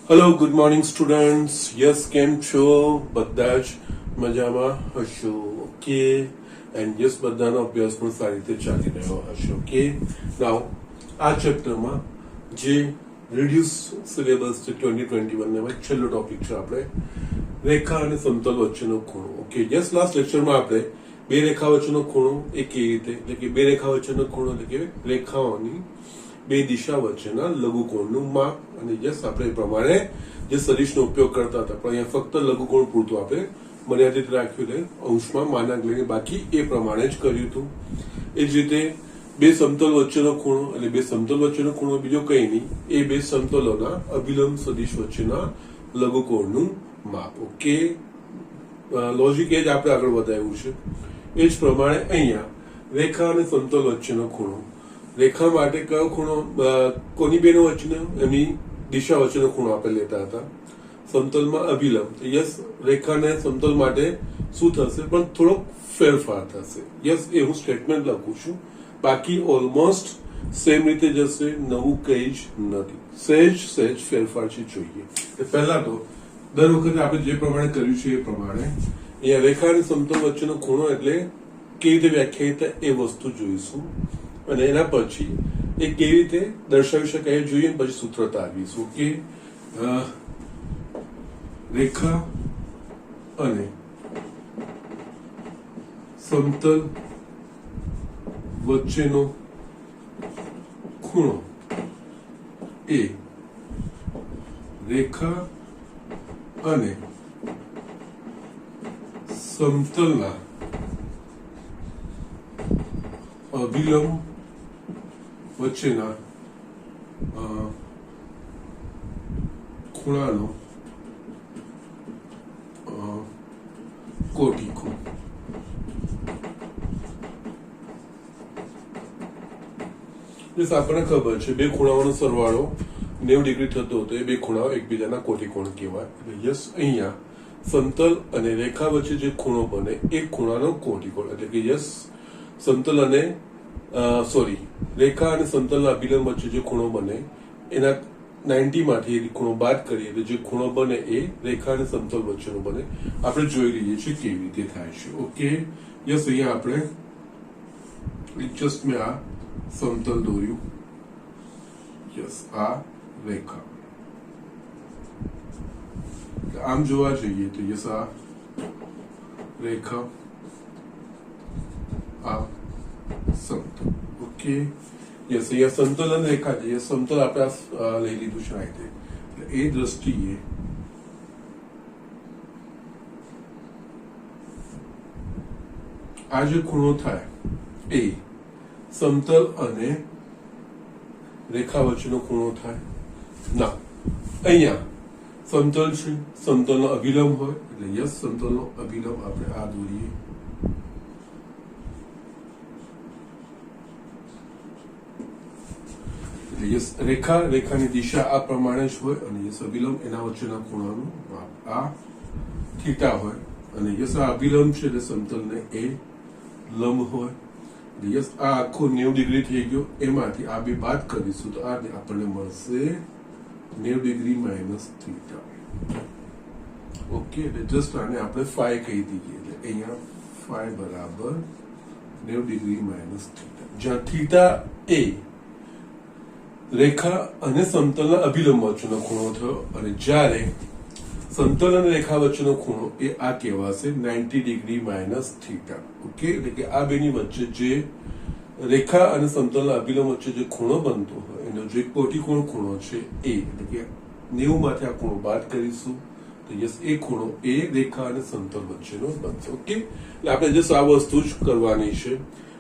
Hello good morning students. Yes, કેમ છો? બધા જ મજામાં હશો? ઓકે. એન્ડ યસ, બધાનો અભ્યાસ પણ સારી રીતે ચાલી રહ્યો હશે. ઓકે. નાઉ આ ચેપ્ટરમાં જે રિડ્યુસ સિલેબસ છે 2021 એમાં છેલ્લો ટોપિક છે આપણે રેખા અને સમતલ વચ્ચેનો ખૂણો. ઓકે. યસ, લાસ્ટ લેક્ચરમાં આપણે બે રેખા વચ્ચેનો ખૂણો એ કેવી રીતે, એટલે કે બે રેખા વચ્ચેનો ખૂણો એટલે કે રેખાઓની બે દિશા વચ્ચેના લઘુકોણનું માપ. અને યસ, આપણે એ પ્રમાણે જે સદિશનો ઉપયોગ કરતા હતા, પણ અહીંયા ફક્ત લઘુકોણ પૂરતું આપણે મર્યાદિત રાખ્યું છે, અંશમાં માનાંક લઈને, બાકી એ પ્રમાણે જ કર્યું હતું. એ જ રીતે બે સમતલ વચ્ચેનો ખૂણો, એટલે બે સમતલ વચ્ચેનો ખૂણો બીજો કઈ નહીં, એ બે સમતલોના અભિલંબ સદિશ વચ્ચેના લઘુકોણનું માપ. ઓકે. લોજિક એ જ આપણે આગળ વધાર્યું છે. એ જ પ્રમાણે અહીંયા રેખા અને સમતલ વચ્ચેનો ખૂણો, રેખા માટે કયો ખૂણો, કોની બેનો વચ્ચેનો, એમની દિશા વચ્ચેનો ખૂણો આપણે લેતા હતા. સમતલમાં અભિલંબ, યસ, રેખા અને સમતલ માટે શું થશે, પણ થોડોક ફેરફાર થશે. યસ, એ હું સ્ટેટમેન્ટ લખું છું, બાકી ઓલમોસ્ટ સેમ રીતે જશે, નવું કઈ જ નથી. સહેજ ફેરફાર છે જોઈએ. પહેલા તો દર વખતે આપણે જે પ્રમાણે કર્યું છે એ પ્રમાણે અહીંયા રેખા અને સમતલ વચ્ચેનો ખૂણો એટલે કેવી રીતે વ્યાખ્યાયિત એ વસ્તુ જોઈશું, અને એના પછી એ કેવી રીતે દર્શાવી શકાય જોઈએ, પછી સૂત્રતા આવીશું. કે રેખા અને સમતલ વચ્ચેનો ખૂણો એ રેખા અને સમતલના અભિલંબ વચ્ચેના ખૂણાનો કોટી ખૂણો. આપણને ખબર છે બે ખૂણાઓનો સરવાળો 90 ડિગ્રી થતો હતો, એ બે ખૂણાઓ એકબીજાના કોટી કોણ કહેવાય. એટલે યસ, અહીંયા સમતલ અને રેખા વચ્ચે જે ખૂણો બને એ ખૂણાનો કોટી કોણ, એટલે કે યસ, સમતલ અને રેખા અને સમતલના અભિલંબ વચ્ચે જે ખૂણો બને એના 90 માંથી ખૂણો બાદ કરીએ એટલે જે ખૂણો બને એ રેખા અને સમતલ વચ્ચેનો બને. આપણે જોઈ લઈએ છીએ કેવી રીતે થાય છે. ઓકે. યસ, અહીંયા આપણે જસ્ટ મેં આ સમતલ દોર્યું, યસ, આ રેખા. આમ જોવા જઈએ તો યસ, આ રેખા, આ સમતલ. ઓકે. યસ, અહીંયા સમતલ અને રેખા છે. સમતલ આપણે લઈ લીધું છે આ રીતે. એ દ્રષ્ટિએ આ જે ખૂણો થાય એ સમતલ અને રેખા વચ્ચેનો ખૂણો થાય ના. અહીંયા સમતલ છે, સમતલનો અભિલંબ હોય એટલે યસ, સમતલનો અભિલંબ આપણે આ દોરીએ. યસ, રેખાની દિશા આ પ્રમાણે જ હોય, અને યસ, અભિલંબ એના વચ્ચેના ખૂણાનું માપ આ થીટા હોય, અને યસ, આ અભિલંબ છે એટલે સમતલને એ લંબ હોય. યસ, આ આખો 90 ડિગ્રી થઈ ગયો, એમાંથી આ બે બાદ કરીશું તો આ આપણને મળશે 90 ડિગ્રી માઇનસ થીટા. ઓકે. એટલે જસ્ટ આને આપણે ફાઈ કહી દઈએ, એટલે અહીંયા ફાઈ બરાબર 90 ડિગ્રી માઇનસ થીટા, જ્યાં થીટા એ રેખા અને સમતલના અભિલંબ વચ્ચેનો ખૂણો થયો, અને જ્યારે સમતલ અને રેખા વચ્ચેનો ખૂણો એ આ કહેવાશે 90 ડિગ્રી માઇનસ થીટા. ઓકે. એટલે કે આ બેની વચ્ચે જે રેખા અને સમતલના અભિલંબ વચ્ચે જે ખૂણો બનતો હોય એનો જે કોટીકોણ ખૂણો છે એ, એટલે કે 90 માંથી આ ખૂણો બાદ કરીશું તો યસ, એ ખૂણો એ રેખા અને સમતલ વચ્ચેનો બનશે. ઓકે. એટલે આપણે જસ્ટ આ વસ્તુ જ કરવાની છે.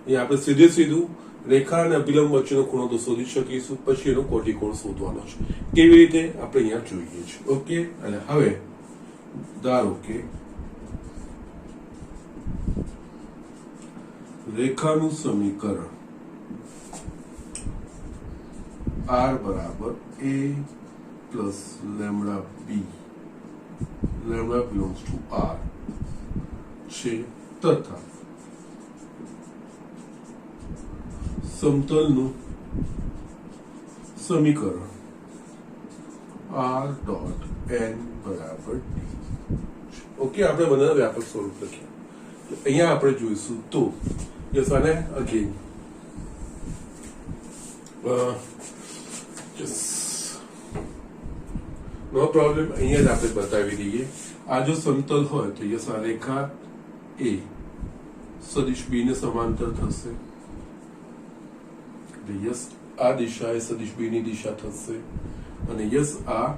અહીંયા આપણે સીધું રેખા અને અભિલંબ વચ્ચેનો ખૂણો તો શોધી શકીશું, પછી એનો કોટીકોણ શોધવાનો છે. કેવી રીતે આપણે અહીંયા જોઈએ છે. ઓકે. અને હવે ધારો કે રેખાનું સમીકરણ r બરાબર a plus lambda B, lambda belongs to r છે, તથા સમતલનું સમીકરણ આર ડોટ એન બરાબર ડી. ઓકે, આપણે બંનેના વ્યાપક સ્વરૂપ લખ્યા. અહીંયા આપણે જોઈશું તો યસ આને અગેન નો પ્રોબ્લેમ. અહીંયા જ આપણે બતાવી દઈએ. આ જો સમતલ હોય તો યસ આ રેખા એ સદિશ બી ને સમાંતર થશે. યસ આ દિશા એ સદિશ બી ની દિશા થશે અને યસ આ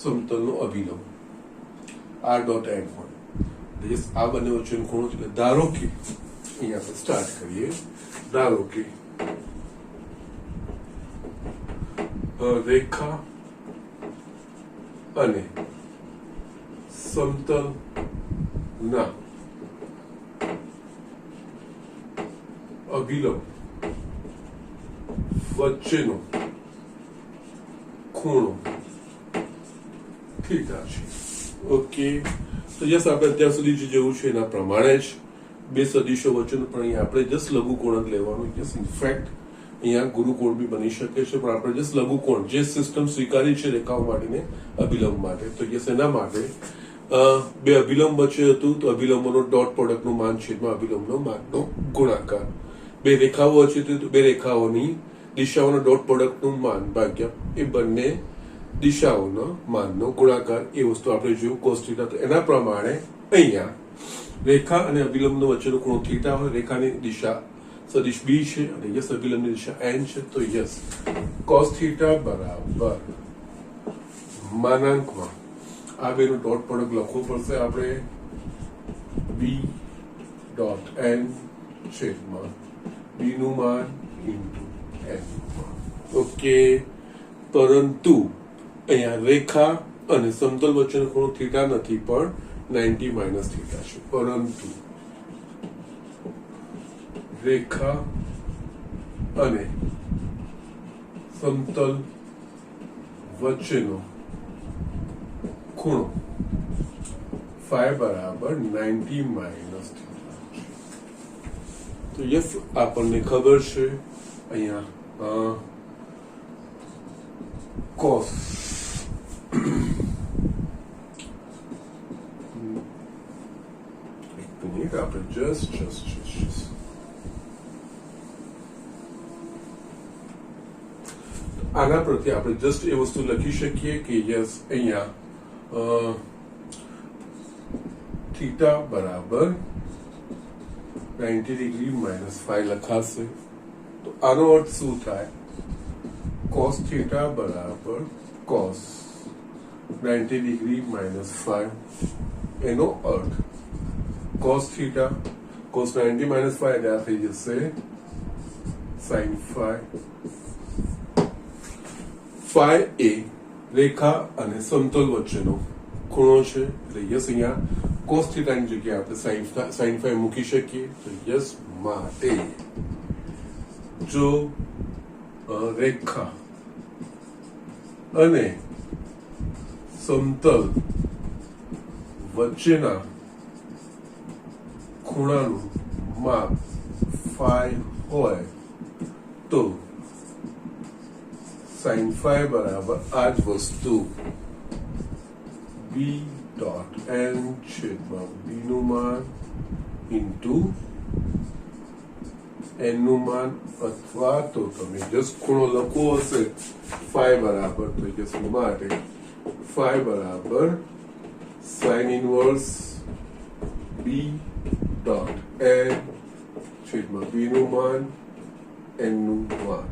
સમતલનો અભિલંબ આર ડોટ એન હોય. યસ આ બંને વચ્ચેનો ખૂણો છે. ધારો કે અહીંયા આપણે સ્ટાર્ટ કરીએ. ધારો કે રેખા અને સમતલ ના અભિલંબ વચ્ચેનો ખૂણો થીટા છે. ઓકે, તો યસ આપણે અત્યાર સુધી જે જેવું છે એના પ્રમાણે જ બે સદિશો વચ્ચેનું પણ અહીંયા આપણે જસ્ટ લઘુકોણ જ લેવાનું. યસ ઇનફેક્ટ અહીંયા ગુરુકોણ બી બની શકે છે, પણ આપણે જસ્ટ લઘુકોણ જે સિસ્ટમ સ્વીકારી છે રેખાઓ માટેને અભિલંબ માટે, તો યસ એના માટે બે અભિલંબ વચ્ચે હતું તો અભિલંબોનો ડોટ પ્રોડક્ટનું માન છેદમાં અભિલંબનો માનનો ગુણાકાર. બે રેખાઓ વચ્ચે તો બે રેખાઓની દિશાઓનો ડોટ પ્રોડક્ટનું માન ભાગ્યા એ બંને દિશાઓનો માનનો ગુણાકાર. એ વસ્તુ આપણે જોયું કોસ થીટા. તો એના પ્રમાણે અહીંયા રેખા અને અભિલંબનો વચ્ચેનો ખૂણો થીટા હોય. રેખાની દિશા સદિશ બી છે અને યસ અભિલંબની દિશા એન છે. તો યસ કોસ થીટા બરાબર માનાંકમાં આ બેનું ડોટ પ્રોડક્ટ લખવું પડશે આપણે. બી ડોટ એન છેદમાં બી નું માન ઇન્ટુ એન. ઓકે, પરંતુ અહીંયા રેખા અને સમતલ વચ્ચેનો ખૂણો થીટા નથી પણ 90 માઇનસ થીટા છે. પરંતુ રેખા અને સમતલ વચ્ચેનો ખૂણો ફાઈ બરાબર 90 માઇનસ થીટા છે. તો યસ આપણને ખબર છે અહીંયા કોસ આપણે જસ્ટ આના પ્રત્યે આપણે જસ્ટ એ વસ્તુ લખી શકીએ કે યસ અહીંયા થીટા બરાબર 90 ડિગ્રી માઇનસ 5 લખાશે. તો આનો અર્થ શું થાય? કોસ થીટા બરાબર કોસ 90 ડિગ્રી માઇનસ 5. એનો અર્થ કોસ થીટા કોસ 90 માઇનસ 5 એટલે આ થઈ જશે સાઇન 5. ફાઈ એ રેખા અને સમતલ વચ્ચેનો ખૂણો છે. એટલે યસ અહીંયા કોસ થીટાની જગ્યાએ આપણે સાઇન 5 મૂકી શકીએ. તો યસ માટે જો રેખા અને સમતલ વચ્ચેના ખૂણાનું માપ ફાઈ હોય તો સાઇન 5 બરાબર આ જ વસ્તુ બી ડોટ એન છેદમાં બી નું માન ઇન્ટુ એન નું માન, અથવા તો તમે જસ્ટ ખૂણો લખવો હશે ફાઈ બરાબર તો જસ્ટ માટે ફાઈ બરાબર sine inverse B dot N છેદમાં બી નું માન એન નું માન.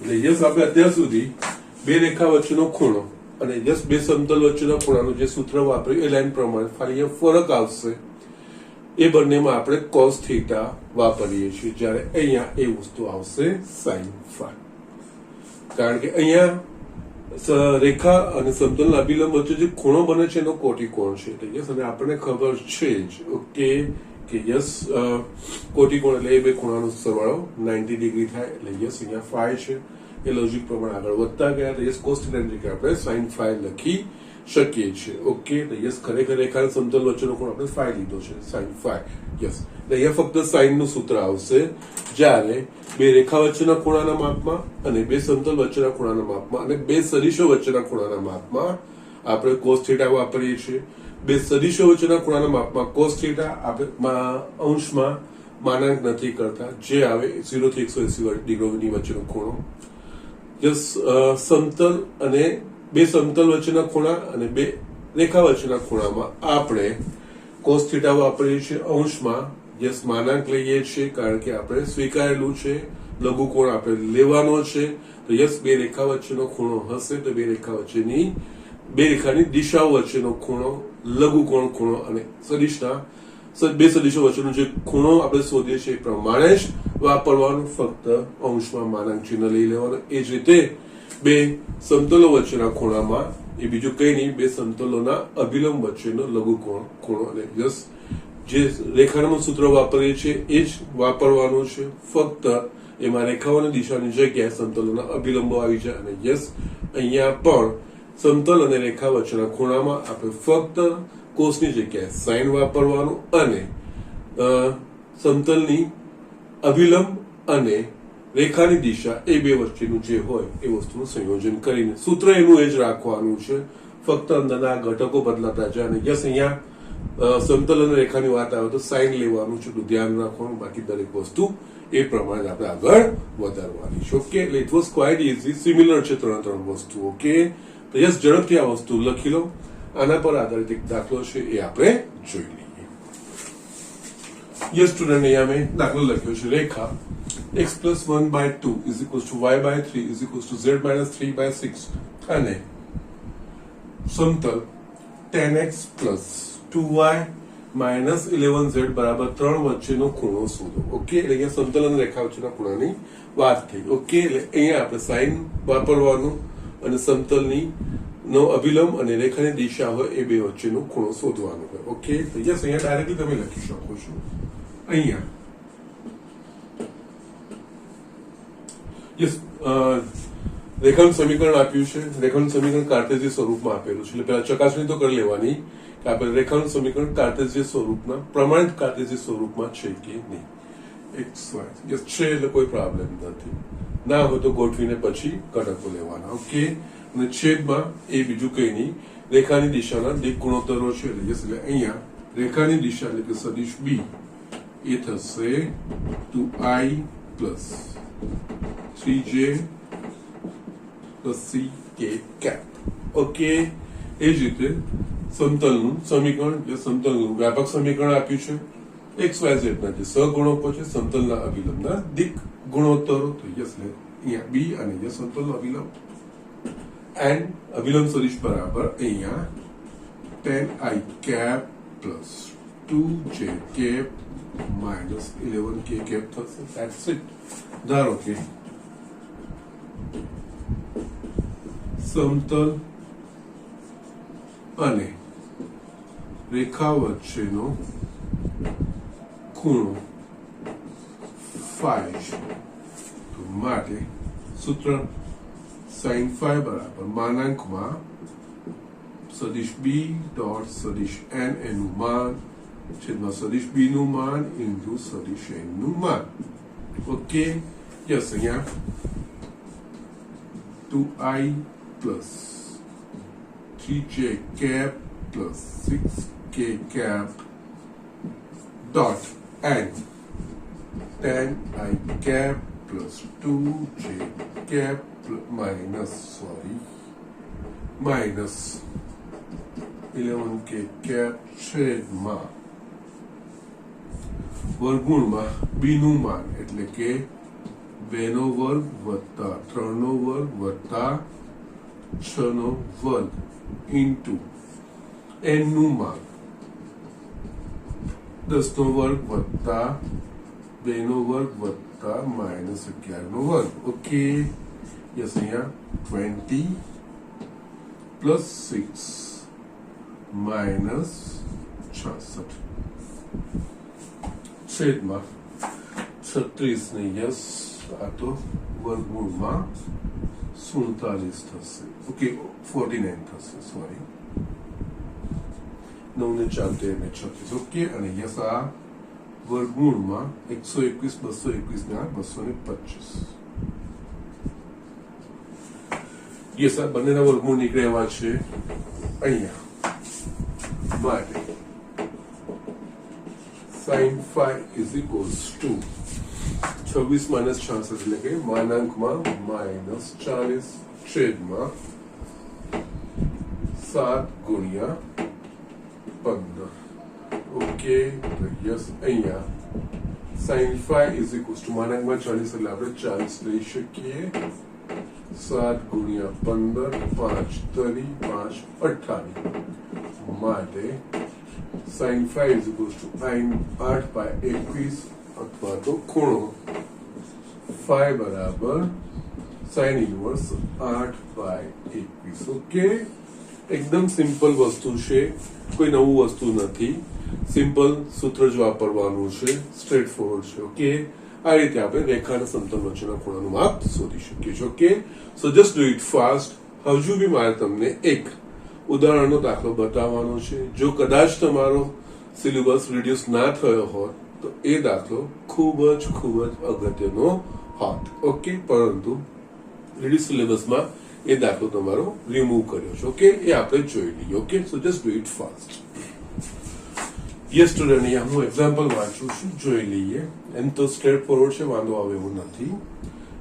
એટલે યસ આપણે અત્યાર સુધી બે રેખા વચ્ચેનો ખૂણો અને યસ બે સમતલ વચ્ચેના ખૂણાનું જે સૂત્ર વાપર્યું એ લાઈન પ્રમાણે ખાલી અહીંયા ફરક આવશે. એ બંનેમાં આપણે કોસ થીટા વાપરીએ છીએ, જ્યારે અહીંયા એ વસ્તુ આવશે સાઇન 5. કારણ કે અહીંયા રેખા અને સમતલના અભિલંબ વચ્ચે જે ખૂણો બને છે એનો કોટિકોણ છે. એટલે યસ અને આપણને ખબર છે જ ઓકે કે યસ કોટિકોણ એટલે એ બે ખૂણાનો સરવાળો 90 ડિગ્રી થાય. એટલે યસ અહીંયા 5 છે એ લોજિક પ્રમાણે આગળ વધતા ગયા. તો યસ cos θ ની જગ્યાએ આપણે sin phi લખી શકીએ છીએ. ઓકે, તો યસ ખરેખર રેખા સમતલ વચ્ચેનો કોણ આપણે phi લીધો છે, sin phi. યસ, અહીંયા ફક્ત sin નું સૂત્ર આવશે જ્યારે બે રેખા વચ્ચેના ખૂણાના માપમાં અને બે સમતલ વચ્ચેના ખૂણાના માપમાં અને બે સદિશો વચ્ચેના ખૂણાના માપમાં આપણે cos θ વાપરીએ છીએ. બે સદિશો વચ્ચેના ખૂણાના માપમાં cos θ આપણે અંશમાં માનાંક નથી કરતા, જે આવે 0 થી 180 ડિગ્રીની વચ્ચેનો ખૂણો. યસ, સમતલ અને બે સમતલ વચ્ચેના ખૂણા અને બે રેખા વચ્ચેના ખૂણામાં આપણે cos θ વાપરીએ છીએ અંશમાં. યસ, માનાંક લઈએ છીએ કારણ કે આપણે સ્વીકારેલું છે, લઘુકોણ આપણે લેવાનો છે. તો યસ, બે રેખા વચ્ચેનો ખૂણો હશે તો બે રેખાની દિશાઓ વચ્ચેનો ખૂણો લઘુકોણ ખૂણો અને બે સદિશો વચ્ચેનો જે ખૂણો આપણે શોધીએ છીએ એ પ્રમાણે જ વાપરવાનું, ફક્ત અંશમાં માનાંક ચિહ્ન લઈ લેવાનું. એ જ રીતે બે સમતલો વચ્ચેના ખૂણામાં એ બીજું કઈ નહીં, બે સમતલોના અભિલંબ વચ્ચેનો લઘુકોણ ખૂણો. અને યસ, જે રેખાનું સૂત્ર વાપરીએ છીએ એ જ વાપરવાનું છે, ફક્ત એમાં રેખાઓની દિશાની જગ્યાએ સમતલોના અભિલંબો આવી જાય. અને યસ, અહીંયા પણ સમતલ અને રેખા વચ્ચેના ખૂણામાં આપણે ફક્ત કોસની જગ્યાએ સાઇન વાપરવાનું અને સમતલની અભિલંબ અને રેખાની દિશા એ બે વચ્ચેનું જે હોય એ વસ્તુનું સંયોજન કરીને સૂત્ર એનું એ જ રાખવાનું છે, ફક્ત અંદરના ઘટકો બદલાતા જાય. અને યસ, અહીંયા સમતલ અને રેખાની વાત આવે તો સાઇન લેવાનું છે, એટલું ધ્યાન રાખવાનું. બાકી દરેક વસ્તુ એ પ્રમાણે આપણે આગળ વધારવાની છે. ઓકે, એટલે it was quite easy, similar છે ત્રણ વસ્તુ. ઓકે, તો યસ, ઝડપથી આ વસ્તુ લખી લો. આના પર આધારિત એક દાખલો છે એ આપણે જોઈ લઈએ. યસ સ્ટુડન્ટ, અહીંયા મેં દાખલો લખ્યો છે. રેખા x plus 1 by 2 is equals to y by 3 is equals to z minus 3 by 6 અને સમતલ 10x plus 2y minus 11z બરાબર 3 વચ્ચેનો ખૂણો શોધો. ઓકે, એટલે અહીંયા સમતલ અને રેખા વચ્ચેના ખૂણાની વાત થઈ. ઓકે, એટલે અહીંયા આપણે સાઇન વાપરવાનું અને સમતલની નો અભિલંબ અને રેખાની દિશા હોય એ બે વચ્ચેનો ખૂણો શોધવાનો હોય. ઓકે, તો યસ, અહીંયા ડાયરેક્ટલી તમે લખી શકો છો. અહીંયા યસ, રેખાનું સમીકરણ આપ્યું છે. રેખાનું સમીકરણ કાર્ટેશિયન સ્વરૂપમાં આપેલું છે, એટલે પહેલા ચકાસણી તો કરી લેવાની કે આપણે રેખાનું સમીકરણ કાર્ટેશિયન સ્વરૂપમાં પ્રમાણિત કાર્ટેશિયન સ્વરૂપમાં છે કે નહીં. એક્સ વાય યસ છે એટલે કોઈ પ્રોબ્લેમ નથી, ના હોય તો ગોઠવીને પછી ઘટકો લેવાના. ઓકે, અને છેદમાં એ બીજું કઈ નહીં, રેખાની દિશાના દિક ગુણોત્તરો છે. એટલે યસ, એટલે અહીંયા રેખાની દિશા એટલે કે સદિશ બી એ થશે 2i plus 3j plus ck cap. Okay, એ જ રીતે સમતલનું સમીકરણ, જે સમતલનું વ્યાપક સમીકરણ આપ્યું છે XYZ ના જે સહગુણકો છે, સમતલના અભિલંબના દિક ગુણોત્તરો. તો યસ, અહીંયા બી અને યસ સમતલનો અભિલંબ એન્ડ અભિલંબ સદિશ બરાબર અહીંયા 10i cap plus 2j cap minus 11k cap થશે. That's it. ધારો કે સમતલ અને રેખા વચ્ચેનો ખૂણો phi છે, તો માટે સૂત્ર sin phi બરાબર માનાંકમાં સદિશ b ડોટ સદિશ n એનું માન છેદમાં સદિશ b નું માન ઇન્ટુ સદિશ n નું માન. ઓકે, યસ, અહીંયા 2i plus 3j cap plus 6k cap dot and 10i cap plus 2j cap minus 11k cap છેદમાં વર્ગમૂળમાં b નું માન એટલે કે 2 નો વર્ગ વત્તા 3 નો વર્ગ વત્તા 6 નો વર્ગ ઇન્ટુ n નું માન 10 નો વર્ગ વત્તા 2 નો વર્ગ વત્તા -11 નો વર્ગ. ઓકે, યસ, અહીંયા 20 plus 6 minus 66 છેદમાં 36 ને યસ આ તો વર્ગમૂળમાં 47 થશે. ઓકે, 49 થશે, સોરી. 9 ને 4 13 ને 36. ઓકે, અને યસ આ વર્ગમૂળમાં 121 221 ને 225. યસ આ બંનેના વર્ગમૂળ નીકળે એવા છે અહીંયા. માટે sin phi is equals to 26 minus 66 એટલે કે માનાંકમાં -40 છેદમાં 7 ગુણ્યા 15. ઓકે, તો યસ અહીંયા sin phi is equals to માનાંકમાં 40 એટલે આપણે 40 લઈ શકીએ. 7 ગુણ્યા 15 5 તરી 5 28 માટે sin phi is equals to 8/21 અથવા તો ખૂણો phi બરાબર sin ઇન્વર્સ 8/21. ઓકે, એકદમ સિમ્પલ વસ્તુ છે, કોઈ નવું વસ્તુ નથી. સિમ્પલ સૂત્ર જ વાપરવાનું છે, સ્ટ્રેટ ફોરવર્ડ છે. ઓકે, આ રીતે આપણે રેખા અને સમતલ વચ્ચેના ખૂણાનું માપ શોધી શકીએ છીએ. Okay, so just do it fast. હજુ બી મારે તમને એક ઉદાહરણનો દાખલો બતાવવાનો છે. જો કદાચ તમારો સિલેબસ રિડ્યુસ ના થયો હોત તો એ દાખલો ખૂબ જ અગત્યનો હોત. ઓકે, પરંતુ રિડ્યુસ સિલેબસમાં એ દાખલો તમારો રિમૂવ કર્યો છે. ઓકે, એ આપણે જોઈ લઈએ. Okay, so just do it fast. Yes student, અહીંયા હું એક્ઝામ્પલ વાંચું છું, જોઈ લઈએ. એમ તો સ્ટ્રેટ ફોરવર્ડ છે, વાંધો આવે એવું નથી.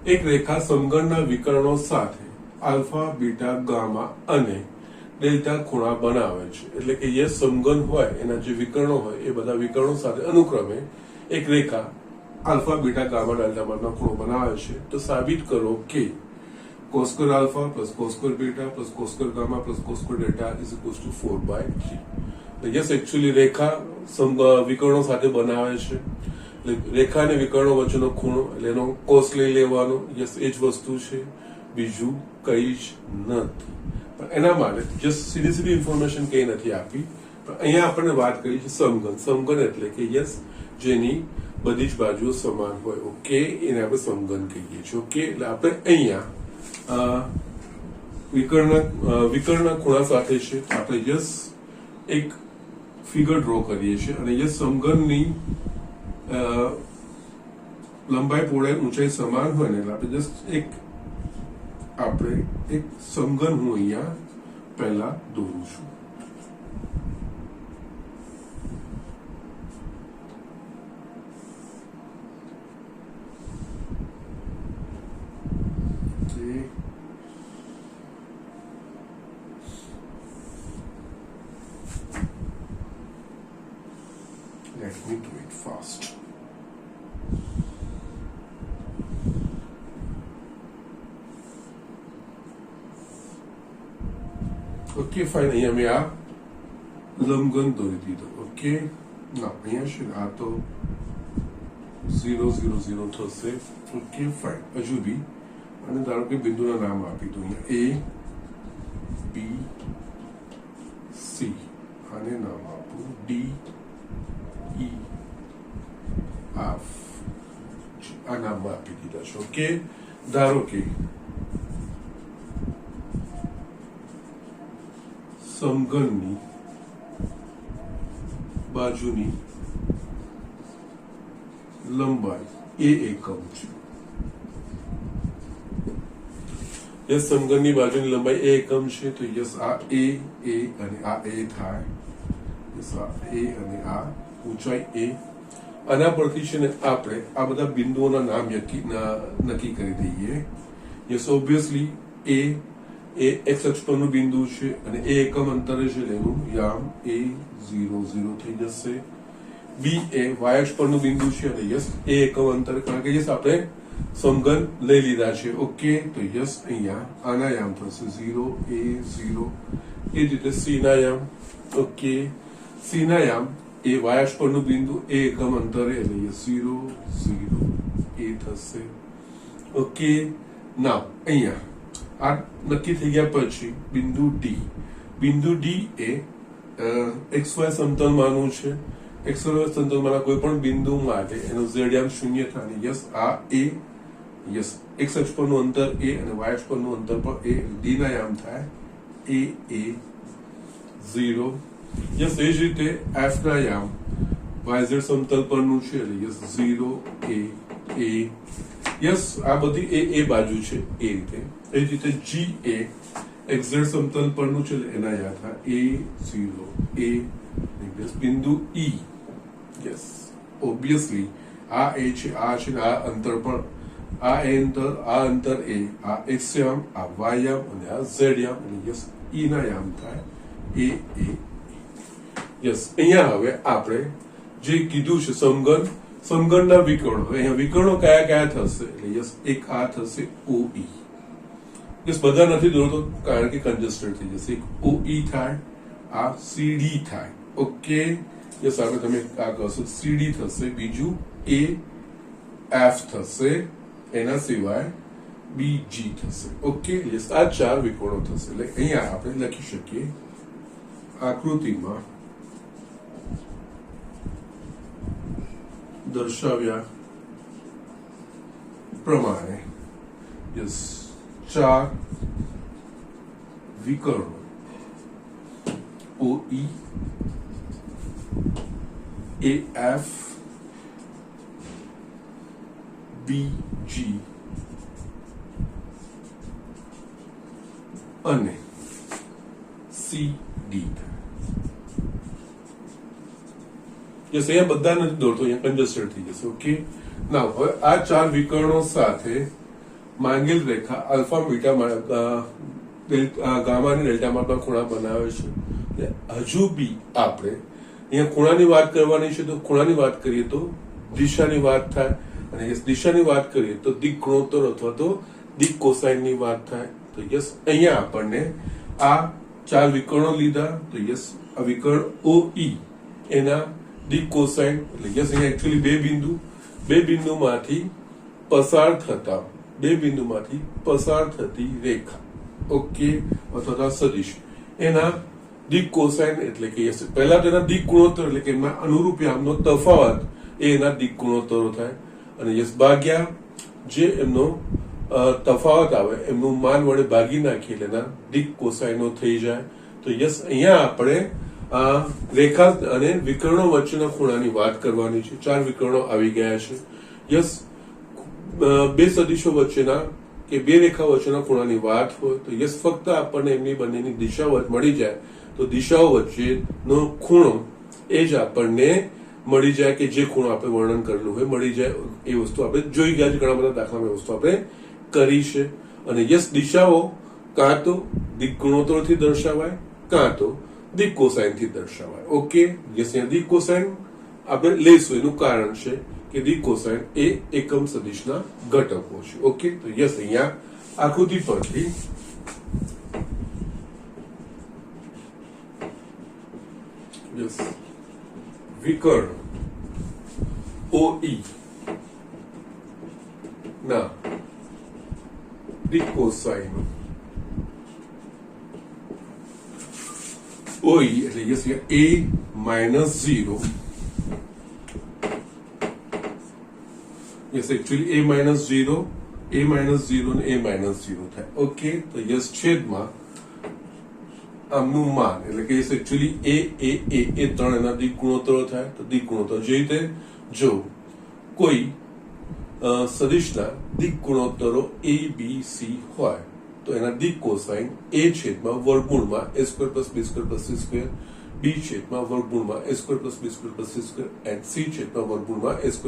એક રેખા સમઘનના વિકર્ણો સાથે આલ્ફા, બીટા, ગામા અને ડેલ્ટા ખૂણા બનાવે છે. એટલે કે યસ સમઘન હોય એના જે વિકર્ણો હોય એ બધા વિકર્ણો સાથે અનુક્રમે એક રેખા આલ્ફા, બીટા, ગામા, ડેલ્ટા માટેનો ખૂણો બનાવે છે. તો સાબિત કરો કે cos square alpha plus cos square beta plus cos square gamma plus cos square delta is equals to 4/3. તો યસ એકચ્યુઅલી રેખા વિકર્ણો સાથે બનાવે છે. રેખા અને વિકર્ણો વચ્ચેનો ખૂણો એટલે એનો કોસ લઈ લેવાનો. યસ એ જ વસ્તુ છે, બીજું કઈ જ નથી. પણ એના માટે જસ્ટ સીધી ઇન્ફોર્મેશન કઈ નથી આપી. પણ અહીંયા આપણને વાત કરી છે સમઘન. સમઘન એટલે કે યસ જેની બધી જ બાજુઓ સમાન હોય. ઓકે, એને આપણે સમઘન કહીએ છીએ. ઓકે, એટલે આપણે અહીંયા વિકર્ણના ખૂણા સાથે છે. આપણે યસ એક ફિગર ડ્રો કરીએ છીએ અને યસ સમઘનની લંબાઈ, પહોળાઈ, ઊંચાઈ સમાન હોય ને એટલે આપણે જસ્ટ એક સમઘન હું અહીંયા પહેલા દોરું છું. Let me do it fast. Okay, fine. અહીંયા મેં આ લંબઘન દોરી દીધો. ઓકે, ના અહીંયા છે આ તો 0 0 0 થશે. Okay, fine. હજુ બી અને ધારો કે બિંદુના નામ આપી દઉં અહીંયા A B C. આને નામ આપું D E F. આ નામ આપી દીધા છે. ઓકે, ધારો કે સમઘનની બાજુની લંબાઈ એ એકમ છે. યસ, સમઘનની બાજુની લંબાઈ એ એકમ છે. તો યસ આ A અને આ A થાય. યસ આ A અને આ ઊંચાઈ A. આના પરથી છે ને આપણે આ બધા બિંદુઓના નામ નક્કી કરી દઈએ. Yes, obviously A A x અક્ષ પરનું બિંદુ છે અને એ એકમ અંતરે છે એનું યામ A00 થઈ જશે. B એ y અક્ષ પરનું બિંદુ છે અને યસ એ એકમ અંતરે, કારણ કે યસ આપણે સમઘન લઈ લીધા છે. ઓકે, તો યસ અહીંયા આના યામ થશે 0 A0. એ જ રીતે C ના યામ. ઓકે, C ના યામ એ y અક્ષ પરનું બિંદુ એ એકમ અંતરે એટલે 0 0 એ થશે. ઓકે, નાવ અહીંયા આ નક્કી થઈ ગયા પછી બિંદુ ડી એ XY સમતલમાંનું છે. XY સમતલમાંના કોઈ પણ બિંદુ માટે એનો z યામ 0 થાય. યસ આ A યસ x અક્ષ પરનું અંતર a અને y અક્ષ પરનું અંતર પણ a, d ના યામ થાય a 0. યસ એ જ રીતે f ના યામ yz સમતલ પરનું છે એટલે યસ 0 a. યસ આ બધી a બાજુ છે એ રીતે. એ જ રીતે ga xz સમતલ પરનું છે એટલે એના યામ થાય a0 a. યસ બિંદુ e, યસ ઓબ્વિયસલી આ a છે, આ છે ને આ અંતર પણ, આ અંતર a, આ x યામ, આ y યામ અને આ z યામ અને યસ e ના યામ થાય a. યસ અહીંયા હવે આપણે જે કીધું છે સમઘનના વિકર્ણો, અહીંયા વિકર્ણો કયા થશે એટલે યસ એક આ થશે OE. યસ બધા નથી દોરતો કારણ કે કન્જસ્ટેડ થઈ જશે. એક OE થાય, આ CD થાય. ઓકે યસ આપણે તમે આ કહશો CD થશે, બીજું AF થશે, એના સિવાય BG થશે. ઓકે યસ આ 4 વિકર્ણો થશે. એટલે અહીંયા આપણે લખી શકીએ આકૃતિમાં દર્શાવ્યા પ્રમાણે યસ 4 વિકર્ણો OE, AF, BG અને CD. યસ અહીંયા બધા નથી દોરતો, અહીંયા કન્જસ્ટેડ થઈ જશે. ઓકે નાઉ હવે આ 4 વિકર્ણો સાથે માંગેલ રેખા આલ્ફા બીટા ગામા અને ડેલ્ટા માપના ખૂણા બનાવે છે. હજુ બી આપણે અહીંયા ખૂણાની વાત કરવાની છે, તો ખૂણાની વાત કરીએ તો દિશાની વાત થાય, અને યસ દિશાની વાત કરીએ તો દિક ગુણોત્તર અથવા તો દિક કોસાઇનની વાત થાય. તો યસ અહીંયા આપણને આ 4 વિકર્ણો લીધા, તો યસ આ વિકર્ણ OE એના દિક કોસાઇન એટલે યસ અહીંયા એકચ્યુઅલી બે બિંદુમાંથી પસાર થતી રેખા, ઓકે અથવા સદિશ એના દિક કોસાઇન એટલે કે યસ પહેલા તેના દિક ગુણોત્તર એટલે કે એમના અનુરૂપ યામનો તફાવત એ એના દિક ગુણોત્તરો થાય, અને યસ ભાગ્યા જે એમનો તફાવત આવે એમનું માન વડે ભાગી નાખીએ એટલે એના દિક કોસાઇનો થઈ જાય. તો યસ અહીંયા આપણે રેખા અને વિકર્ણો વચ્ચેના ખૂણાની વાત કરવાની છે. 4 વિકર્ણો આવી ગયા છે. યસ બે સદિશો વચ્ચેના કે બે રેખા વચ્ચેના ખૂણાની વાત હોય તો યસ ફક્ત આપણને એમની બંનેની દિશા મળી જાય તો દિશાઓ વચ્ચેનો ખૂણો એ જ આપણને મળી જાય કે જે ખૂણો આપણે વર્ણન કરેલું હોય મળી જાય. એ વસ્તુ આપણે જોઈ ગયા છે, ઘણા બધા દાખલામાં એ વસ્તુ આપણે કરી છે. અને યસ દિશાઓ કાં તો દિક ગુણોત્તરથી દર્શાવાય કાં તો દિક કોસાઇનથી દર્શાવાય. ઓકે યસ અહીંયા દિક કોસાઇન આપણે લઈશું, એનું કારણ છે કે દિક કોસાઇન એ એકમ સદિશના ઘટકો છે. ઓકે તો યસ અહીંયા આકૃતિ પરથી યસ વિકર્ણ OE ના દિક કોસાઇન OE એટલે yes A -0, yes actually A -0 અને A -0 થાય. ઓકે તો યસ છેદમાં આમનું માન એટલે કે યસ એકચ્યુઅલી એ 3 એના દિક ગુણોત્તરો થાય. તો દિક ગુણોત્તર જે રીતે જો કોઈ સદિશના દિક ગુણોત્તરો ABC હોય તો એના દિક કોસાઇન A છેદમાં વર્ગમૂળમાં A² + B² + C², B છેદમાં વર્ગમૂળમાં A² + B² + C² and C છેદમાં વર્ગમૂળમાં A² + B²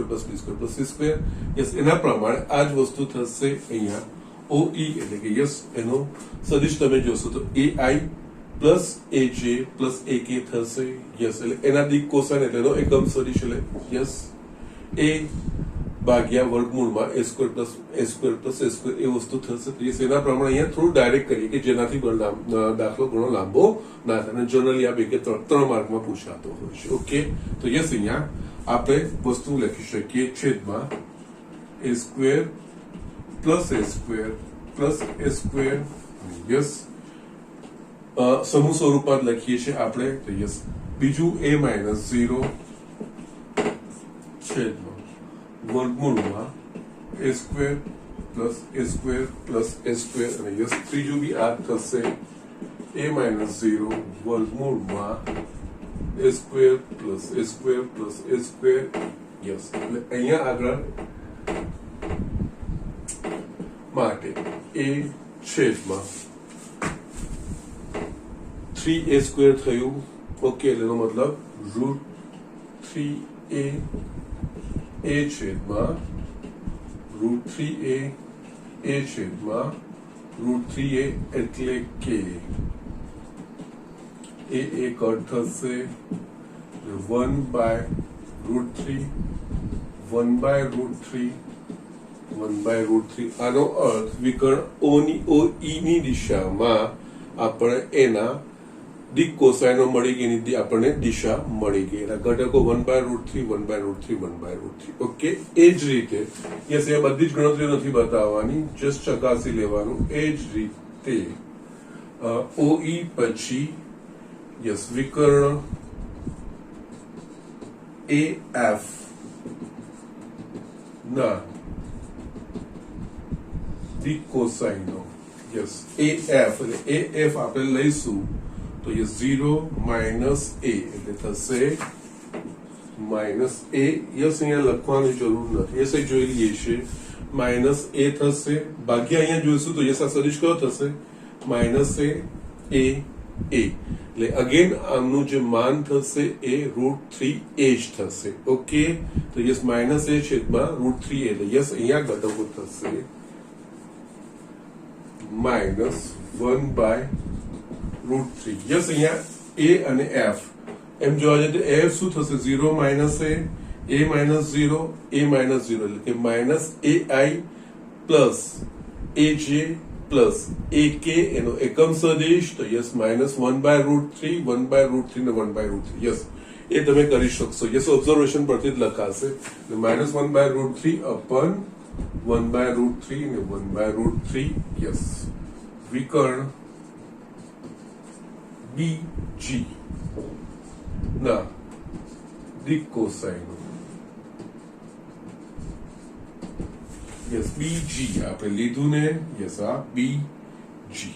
+ C². યસ એના પ્રમાણે આ જ વસ્તુ થશે અહીંયા OE એટલે કે યસ એનો સદિશ તમે જોશો તો AI + AJ + AK થશે. યસ એટલે એના દિક કોસાઇન એટલે એનો એકમ સદિશ એટલે યસ A ભાગ્યા વર્ગમૂળમાં A² + A² એ વસ્તુ થશે. તો યસ એના પ્રમાણે અહીંયા થોડું ડાયરેક્ટ કરીએ કે જેનાથી દાખલો ઘણો લાંબો ના થાય, અને જનરલી આ 2 કે 3 માર્કમાં પૂછાતો હોય છે. ઓકે તો યસ અહીંયા આપણે વસ્તુ લખી શકીએ છેદમાં A² + A² યસ સમૂહ સ્વરૂપાત લખીએ છીએ આપણે. તો યસ બીજું A -0 છેદમાં વર્ગમૂળમાં A² + પ્લસ એ સ્ક્વેર અને યસ ત્રીજું બી આ થશે a માઇનસ 0 વર્ગમૂળમાં એ સ્ક્વેર પ્લસ એ સ્ક્વેર યસ એટલે અહીંયા આગળ માટે a છેદમાં 3a સ્ક્વેર થયું ઓકે એટલે એનો મતલબ રૂટ 3a a છેદમાં રૂટ 3a a છેદમાં રૂટ 3a એટલે કે a કટ થશે 1 by root 3 1 by root 3 1 by root 3 આનો અર્થ વિકર્ણ o ની દિશામાં આપણે એના દિક કોસાઇનો મળી ગઈ એની આપણને દિશા મળી ગઈ એના ઘટકો 1 by root 3 1 by root 3 1 by root 3 okay એ જ રીતે યસ એ બધી જ ગણતરીઓ નથી બતાવવાની જસ્ટ ચકાસી લેવાનું એ જ રીતે OE પછી યસ વિકર્ણ AF ના દિક કોસાઇનો યસ AF એટલે AF આપણે લઈશું તો ये 0 माइनस a એટલે થશે માઇનસ a યસ અહીંયા લખવાની જરૂર નથી યસ એ જોઈ લઈએ છે માઇનસ a થશે ભાગ્યા અહીંયા જોઈશું તો યસ આ સદિશ કયો થશે માઇનસ a એટલે અગેન આમનું જે માન થશે એ રૂટ 3a જ થશે ઓકે તો યસ માઇનસ a છેદમાં રૂટ 3a એટલે યસ અહીંયા ઘટકો થશે માઇનસ 1 બાય રૂટ 3 યસ અહીંયા a અને f એમ જોવા જઈએ તો f શું થશે 0 minus a minus 0 a minus 0 એટલે કે minus ai plus aj plus ak એનો એકમ સદિશ તો yes minus 1 by root 3 1 by root 3 ને 1 બાય રૂટ 3 યસ એ તમે કરી શકશો યસ ઓબ્ઝર્વેશન પરથી જ લખાશે એટલે માઇનસ 1 બાય રૂટ 3 અપન 1 બાય રૂટ 3 ને 1 બાય રૂટ 3 યસ વિકર્ણ BG ના દિક કોસાઇનો યસ BG આપણે લીધું ને યસ આ BG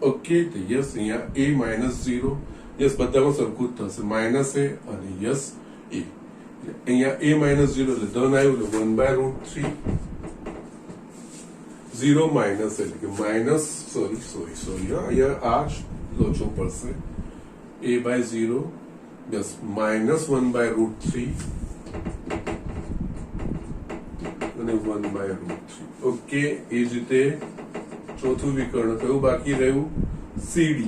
ઓકે તો યસ અહીંયા a માઇનસ 0 યસ બધામાં સરખું જ થશે માઇનસ a અને યસ a અહીંયા a માઇનસ 0 એટલે ધન આવ્યું એટલે 1 બાય રૂટ 3 0 માઇનસ એટલે કે માઇનસ સોરી અહીંયા આ લોચો પડશે a by 0 yes minus 1 by root 3 અને 1 by root 3 ઓકે એ જ રીતે ચોથું વિકર્ણ કયું બાકી રહ્યું CD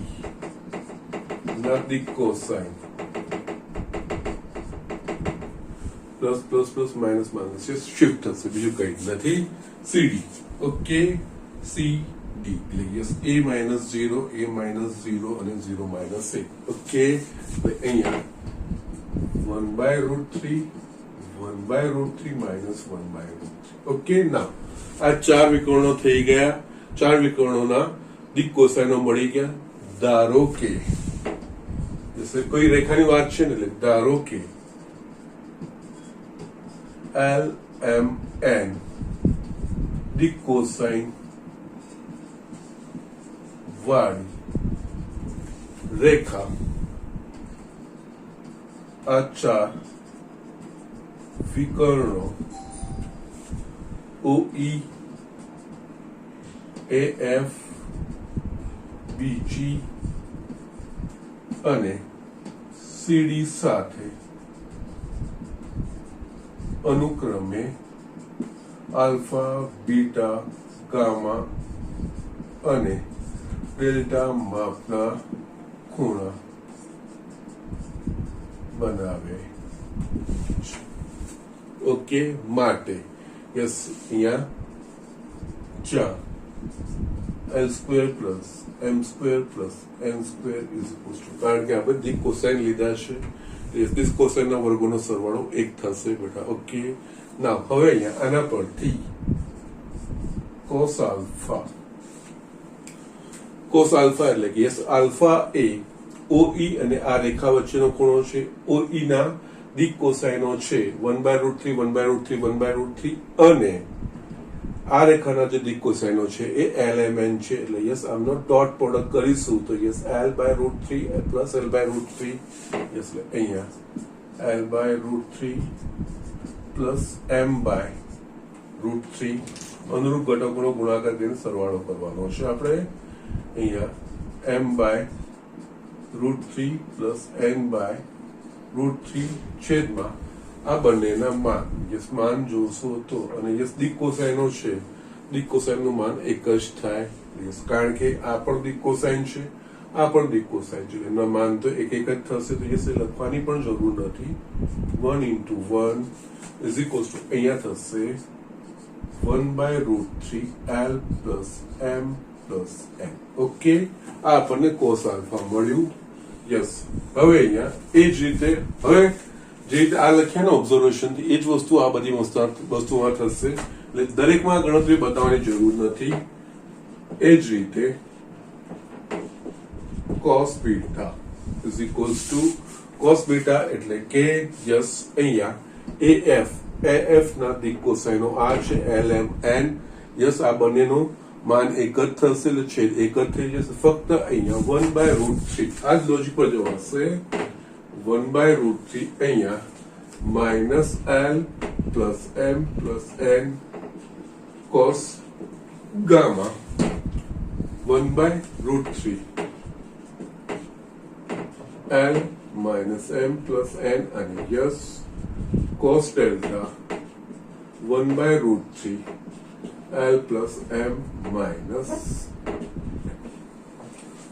ના દિક cosine plus plus plus minus minus shift થશે બીજું કઈ નથી CD ઓકે CD એટલે યસ a minus 0 અને 0 minus a ઓકે તો અહીંયા 1 by root 3 1 by root 3 minus 1 by root 3 okay ના આ ચાર વિકર્ણો થઈ ગયા ચાર વિકર્ણોના દિક કોસાઇનો મળી ગયા ધારો કે જૈસે કોઈ રેખાની વાત છે ને એટલે ધારો કે LMN દિક કોસાઇન વાળી રેખા આ ચાર વિકર્ણો OE AF BG અને CD સાથે અનુક્રમે આલ્ફા બીટા ગામા અને ડેલ્ટા માપના ખૂણા બનાવે ઓકે માટે યસ અહીંયા ચાર L square plus M square plus N square is equals to કારણ કે આપણે દિક કોસાઇન લીધા છે દિક કોસાઇનના વર્ગોનો સરવાળો 1 થશે બેટા ઓકે ના હવે અહીંયા આના પરથી cos alpha એટલે કે યસ આલ્ફા એ OE અને આ રેખા વચ્ચેનો ખૂણો છે OE ના દિક કોસાઇનો છે 1 by root 3 1 by root 3 1 by root 3 અને આ રેખાના જે દિક કોસાઇનો છે એ LMN છે એટલે યસ આમનો ડોટ પ્રોડક્ટ કરીશું તો yes L/√3 plus L/√3 yes અહીંયા L/√3 પ્લસ M/√3 અનુરૂપ ઘટકોનો ગુણાકાર કરીને સરવાળો કરવાનો છે આપણે અહીંયા M/√3 પ્લસ N/√3 છેદમાં આ બંનેના માન યસ માન જોશો તો અને યસ દિક કોસાઇનો છે દિક કોસાઇનનું માન એક જ થાય યસ કારણ કે આ પણ દિક કોસાઇન છે આ પણ દિક કોસાઇન છે એના માન તો એક જ થશે તો યસ એ લખવાની પણ જરૂર નથી 1 into 1 is equals to અહીંયા થશે 1/√3 L plus M plus N okay આ આપણને કોસ આલ્ફા મળ્યું યસ હવે અહીંયા એ જ રીતે હવે જે રીતે આ લખ્યા ને ઓબ્ઝર્વેશન થી એ જ વસ્તુ આ બધી વસ્તુમાં થશે એટલે દરેકમાં ગણતરી બતાવવાની જરૂર નથી એ જ રીતે cos beta is equals to cos beta એટલે કે યસ અહીંયા AF ના દિક કોસાઇનો આ છે LMN યસ આ બંનેનો માન એક જ થશે એટલે છેદ એક જ થઈ જશે ફક્ત અહીંયા 1/√3 આ જ લોજિક પર જવાશે 1/√3 અહીંયા minus L plus M plus N cos gamma 1/√3 L minus M plus N અને yes cos delta 1/√3 L plus M minus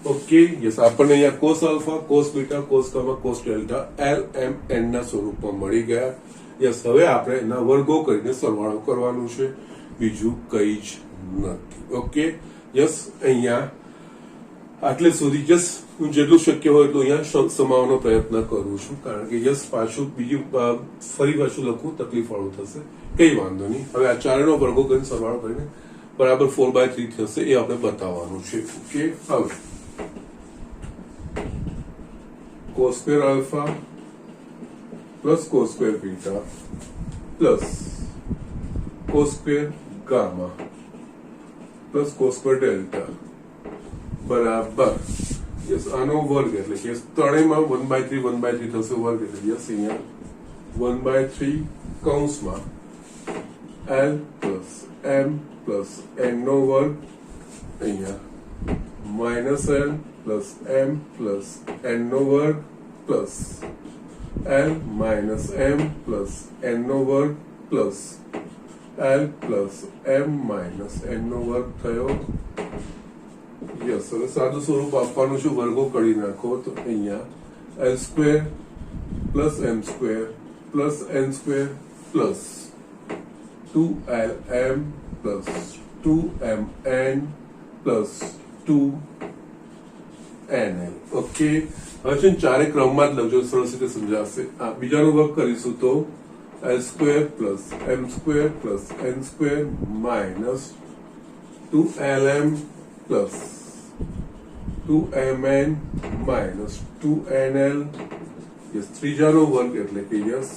okay yes આપણને અહીંયા cos alpha cos beta cos gamma cos delta L M N ના સ્વરૂપમાં મળી ગયા yes હવે આપણે એના વર્ગો કરીને સરવાળો કરવાનું છે બીજું કંઈ જ નથી ઓકે યસ અહીંયા આટલે સુધી જસ હું જેટલું શક્ય હોય એટલું અહીંયા સમાવવાનો પ્રયત્ન કરું છું કારણ કે યસ પાછું બીજું ફરી પાછું લખવું તકલીફ વાળું થશે કઈ વાંધો નહીં હવે આ ચારેનો વર્ગો કરીને સરવાળો કરીને બરાબર 4/3 થશે એ આપણે બતાવવાનું છે ઓકે હવે cos square alpha plus cos square beta plus cos square gamma plus cos square delta બરાબર યસ આનો વર્ગ એટલે કે ત્રણેયમાં 1/3 1/3 થશે વર્ગ એટલે યસ અહીંયા 1/3 કૌંસમાં L plus M plus N નો વર્ગ અહીંયા minus L plus M plus N નો વર્ગ plus L minus M plus N નો વર્ગ plus L plus M minus N નો વર્ગ થયો યસ હવે સાદું સ્વરૂપ આપવાનું છે વર્ગો કરી નાખો તો અહીંયા L square plus M square plus N square plus 2LM plus 2MN plus 2NL okay હવે છે ચારે ક્રમમાં જ લખજો સરસ રીતે સમજાશે આ બીજાનો વર્ગ કરીશું તો L square plus M square plus N square minus 2LM plus 2MN minus 2NL yes ત્રીજાનો વર્ગ એટલે કે yes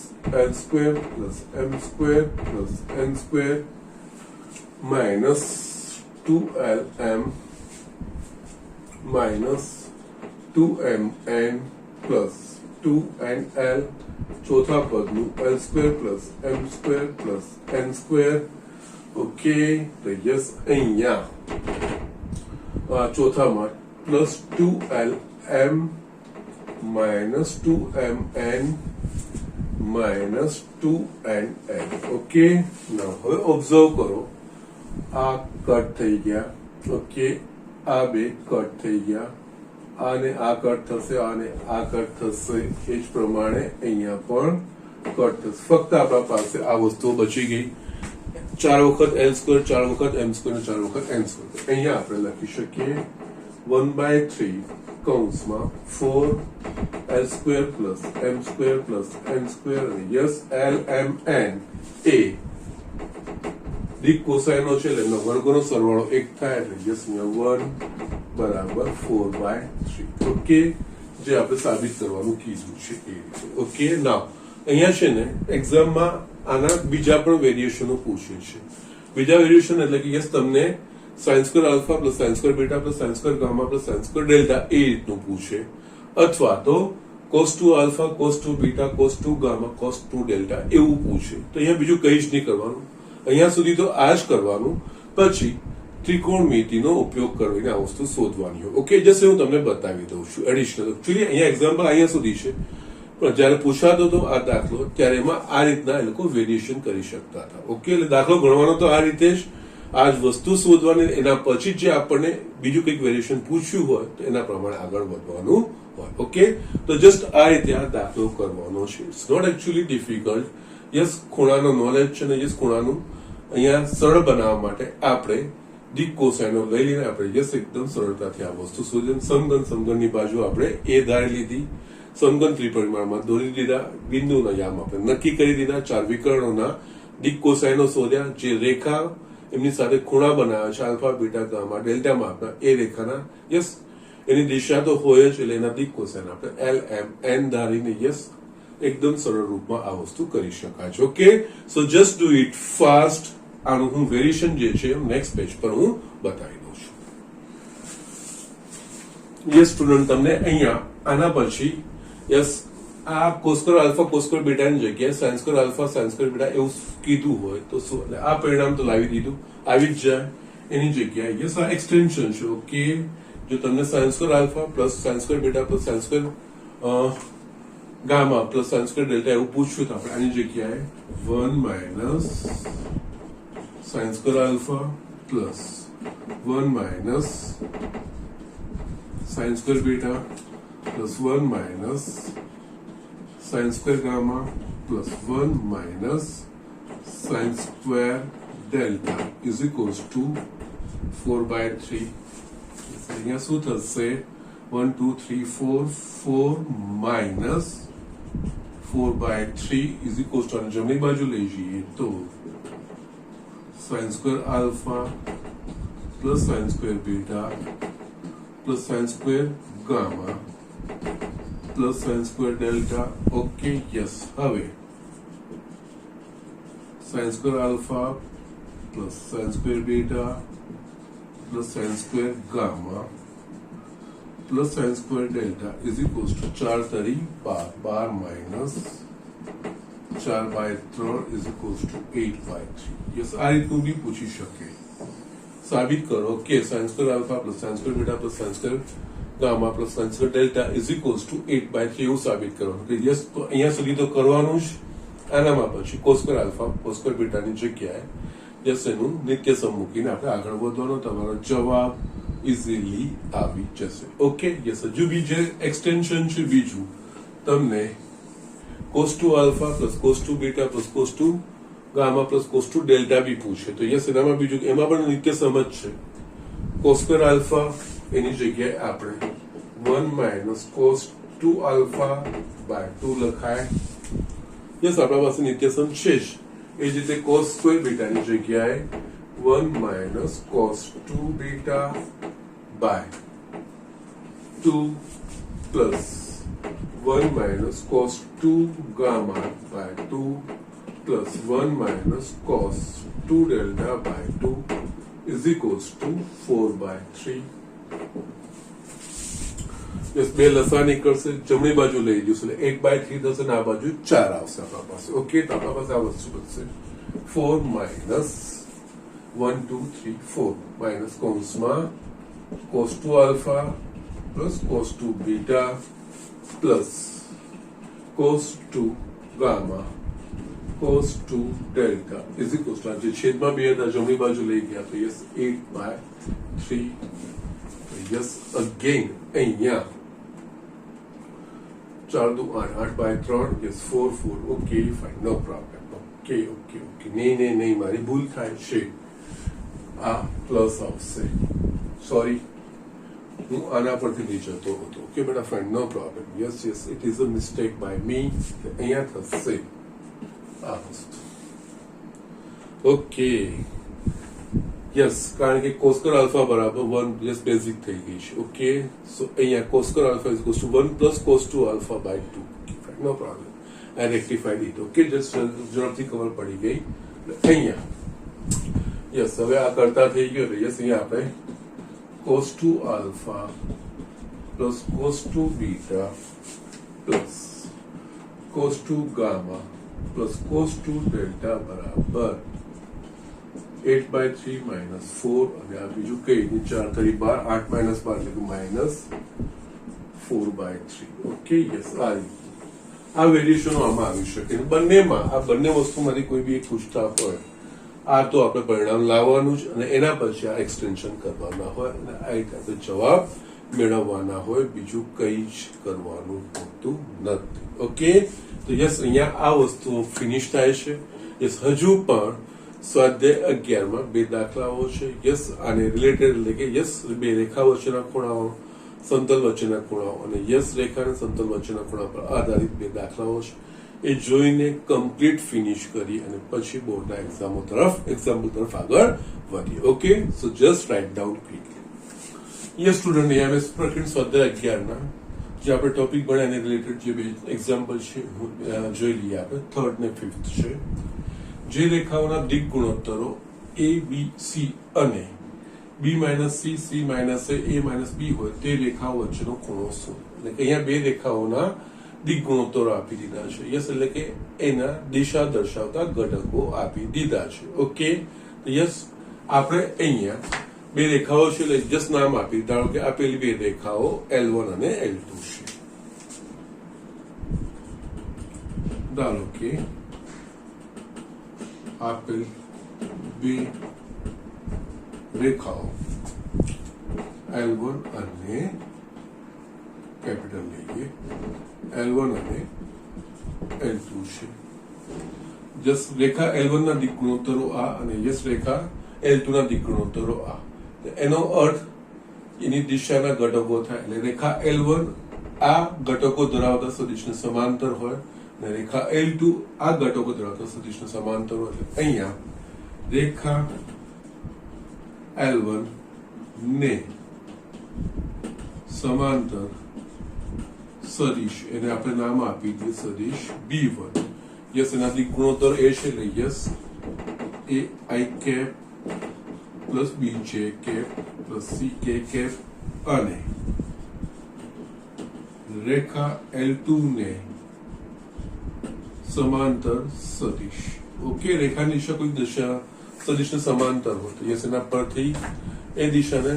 L square plus M square plus N square minus 2LM minus 2MN plus 2NL ચોથા પદનું L square plus M square plus N square okay તો yes અહીંયા ચોથામાં plus 2LM minus 2MN minus 2NL okay now હવે observe કરો આ cut થઈ ગયા ઓકે આ બે કટ થઈ ગયા આને આ કટ થશે આને આ કટ થશે એ જ પ્રમાણે અહીંયા પણ કટ થશે ફક્ત આપણા પાસે આ વસ્તુઓ બચી ગઈ 4 વખત L સ્ક્વેર 4 વખત M સ્ક્વેર 4 વખત N સ્ક્વેર અહીંયા આપણે લખી શકીએ 1/3 કૌંસમાં 4 L square plus M square plus N square અને યસ L M N એ દિક કોસાઇનો છે એટલે એનો વર્ગોનો સરવાળો 1 થાય એટલે યસ 1 બરાબર 4/3 ઓકે જે આપણે સાબિત કરવાનું કીધું છે એ રીતે ઓકે નાવ અહીંયા છે ને એક્ઝામમાં આના બીજા પણ વેરિએશનો પૂછે છે બીજા વેરિએશન એટલે કે યસ તમને sine square alpha plus sine square beta plus sine square gamma plus sine square delta એ રીતનું પૂછે, અથવા તો cos 2 alpha cos 2 beta cos 2 gamma cos 2 delta એવું પૂછે. તો અહીંયા બીજું કંઈ જ નહીં કરવાનું, અહીંયા સુધી તો આ જ કરવાનું. પછી ત્રિકોણમિતિનો ઉપયોગ કરીને આ વસ્તુ શોધવાની હોય. ઓકે, જસ્ટ હું તમને બતાવી દઉં છું એડિશનલ. એકચ્યુઅલી અહીંયા એક્ઝામ્પલ અહીંયા સુધી છે, પણ જયારે પૂછાતો હતો આ દાખલો ત્યારે એમાં આ રીતના એ લોકો વેરિએશન કરી શકતા હતા. ઓકે, એટલે દાખલો ગણવાનો તો આ રીતે જ, આ જ વસ્તુ શોધવાની, એના પછી જે આપણને બીજું કંઈક વેરિએશન પૂછ્યું હોય તો એના પ્રમાણે આગળ વધવાનું હોય. ઓકે, તો જસ્ટ આ રીતે આ દાખલો કરવાનો છે. It's not actually difficult. Yes, ખૂણાનો નોલેજ છે ને યસ ખૂણાનું અહીંયા સરળ બનાવવા માટે આપણે ડી કોસાઇનો લઈ લઈને આપણે યસ એકદમ સરળતાથી આ વસ્તુ શોધી. સમઘનની બાજુ આપણે એ ધારી લીધી, સમઘન ત્રિપરિમાણમાં દોરી દીધા, બિંદુના યામ આપણે નક્કી કરી દીધા, 4 વિકર્ણોના ડી કોસાઇનો શોધ્યા, જે રેખા એમની સાથે ખૂણા બનાવે છે આલ્ફા બીટા ગામા ડેલ્ટા માપના, એ રેખાના યસ એની દિશા તો હોય જ, એટલે એના ડી કોસાઇન આપણે એલ એમ એન ધારીને યસ એકદમ સરળ રૂપમાં આ વસ્તુ કરી શકાય છે. Okay, so just do it fast. આનું હું વેરિએશન જે છે નેક્સ્ટ પેજ પર હું બતાવી દઉં છું. યસ સ્ટુડન્ટ, તમને અહીંયા આના પછી યસ આ કોસ્ક્વેર આલ્ફા કોસ્ક્વેર બીટાની જગ્યાએ sign square alpha sign square beta એવું કીધું હોય તો શું, એટલે આ પરિણામ તો લાવી દીધું, આવી જ જાય. એની જગ્યાએ યસ આ એક્સટેન્શન છે. ઓકે, જો તમને sine square alpha plus sine square beta plus sine square gamma plus sine square delta એવું પૂછ્યું તો આપણે આની જગ્યાએ 1 minus sign square alpha plus 1 minus sign square beta plus 1 minus sign square gamma plus 1 minus sign square delta is equals two 4/3. અહીંયા શું થશે? 1 2 3 4 4 minus 4/3 is equals two જમણી બાજુ લઈ જઈએ તો sine square alpha plus sine square beta plus sine square gamma plus sine square delta. Okay, yes. હવે sine square alpha plus sine square beta plus sine square gamma plus sine square delta is equals to 4 તરી 12 12 minus 4/3 is equals to 8/3. Yes, આ રીતનું બી પૂછી શકે. સાબિત કરો કે sine square alpha plus sine square beta plus sine square gamma plus sine square delta is equals to 8/3 એવું સાબિત કરવાનું. કે યસ, તો અહીંયા સુધી તો કરવાનું જ. આનામાં પછી cos square alpha cos square બીટાની જગ્યાએ યસ એનું નિત્યસમ મૂકીને આપણે આગળ વધવાનો. તમારો જવાબ ઇઝીલી આવી જશે. Okay, yes. હજુ બીજે એક્સટેન્શન છે બીજું, તમને cos 2 alpha plus cos 2 beta plus cos 2 gamma plus cos 2 delta બી પૂછે તો યસ એનામાં બીજું એમાં પણ નિત્યસમ જ છે. cos સ્ક્વેર આલ્ફા એની જગ્યાએ આપણે 1 માઇનસ cos 2 આલ્ફા બાય 2 લખાય. યસ, આપણા પાસે નિત્યસમ છે જ. એ જ રીતે cos સ્ક્વેર બીટાની જગ્યાએ 1 minus cos 2 beta by 2 plus 1 minus cos 2 gamma by 2 plus 1 minus cos 2 delta by 2 is equals to 4/3. Yes, બે લસા નીકળશે, જમણી બાજુ લઈ જઈશું એટલે 1/3 થશે ને આ બાજુ 4 આવશે આપણા પાસે. ઓકે, તો આપણા પાસે આ વસ્તુ બનશે 4 minus 1 2 3 4 minus કૌંસમાં cos 2 alpha plus cos 2 beta plus cos 2 gamma cos 2 delta is equals to જે છેદમાં બે હતા જમણી બાજુ લઈ ગયા તો યસ 8/3. યસ અગેન અહીંયા 4 2 8 8/3 yes 4 4. Okay fine, no problem. Okay okay okay નહીં મારી ભૂલ થાય છે, આ પ્લસ આવશે. સોરી, હું આના પરથી લઈ જતો હતો. ઓકે બેટા fine, no problem. Yes yes it is a mistake by me. અહીંયા થશે આ વસ્તુ. ઓકે યસ, કારણ કે કોસ્કર આલ્ફા બરાબર 1 યસ બેઝિક થઈ ગઈ છે. ઓકે, સો અહીંયા cos square alpha is equals to 1 plus cos 2 alpha by 2. No problem, I rectified it. Okay, just ઝડપથી ખબર પડી ગઈ. અહીંયા યસ હવે આ કરતા થઈ ગયો એટલે યસ અહીંયા આપણે cos 2 alpha plus cos 2 beta plus cos 2 gamma plus cos 2 delta બરાબર 8/3 minus 4 અને આ બીજું કઈ નહીં 4 × 12 8 minus 12 એટલે કે minus 4/3 ઓકે યસ આ વેરિએશનો આમાં આવી શકે બંનેમાં આ બંને વસ્તુમાંથી કોઈ બી એક પૂછતા હોય આ તો આપણે પરિણામ લાવવાનું જ અને એના પછી આ એક્સટેન્શન કરવાના હોય અને આ રીતે આપણે જવાબ મેળવવાના હોય બીજું કંઈ જ કરવાનું હોતું નથી ઓકે તો યસ અહીંયા આ વસ્તુ ફિનિશ થાય છે યસ હજુ પણ સ્વાધ્યાય 11 માં બે દાખલાઓ છે યસ આને રિલેટેડ એટલે કે યસ બે રેખા વચ્ચેના ખૂણાઓ સમતલ વચ્ચેના ખૂણાઓ અને યસ રેખા અને સમતલ વચ્ચેના ખૂણા પર આધારિત બે દાખલાઓ છે એ જોઈને કમ્પ્લીટ ફિનિશ કરી અને પછી બોર્ડના એક્ઝામ્પલ તરફ આગળ વધીએ okay so just write down quickly yes student અહીંયા પ્રકરણ સ્વાધ્યાય 11 ના જે આપણે ટોપિક ભણ્યા એને રિલેટેડ જે બે એક્ઝામ્પલ છે જોઈ લઈએ આપણે થર્ડ ને ફિફ્થ છે જે રેખાઓના દિક ગુણોત્તરો a b c અને b - c c - a a - b હોય તે રેખાઓ વચ્ચેનો ખૂણો શું એટલે કે અહીંયા બે રેખાઓના દિક ગુણોત્તરો આપી દીધા છે યસ એટલે કે એના દિશા દર્શાવતા ઘટકો આપી દીધા છે ઓકે તો યસ આપણે અહીંયા બે રેખાઓ છે એટલે જસ્ટ નામ આપી ધારો કે આપેલી બે રેખાઓ L1 અને L2 છે ધારો કે આપેલ બે રેખાઓ L1 અને કેપિટલ લઈએ L1 અને L2 છે જસ રેખા L1 ના દિક ગુણોત્તરો આ અને યસ રેખા L2 ના દિક ગુણોત્તરો આ એનો અર્થ એની દિશાના ઘટકો થાય એટલે રેખા L1 આ ઘટકો ધરાવતા સદિશને સમાંતર હોય અને રેખા L2 આ ઘટકો ધરાવતા સદિશને સમાંતર હોય એટલે અહીંયા રેખા L1 ને સમાંતર સદિશ એને આપણે નામ આપી દઈએ સદિશ B1 યસ એના દિક ગુણોત્તર એ છે એટલે yes AI cap plus BJ cap plus CK cap અને રેખા L2 ને સમાંતર સદિશ ઓકે રેખાની દિશા કોઈ દિશા સદિશને સમાંતર હોય તો યસ એના પરથી એ દિશાને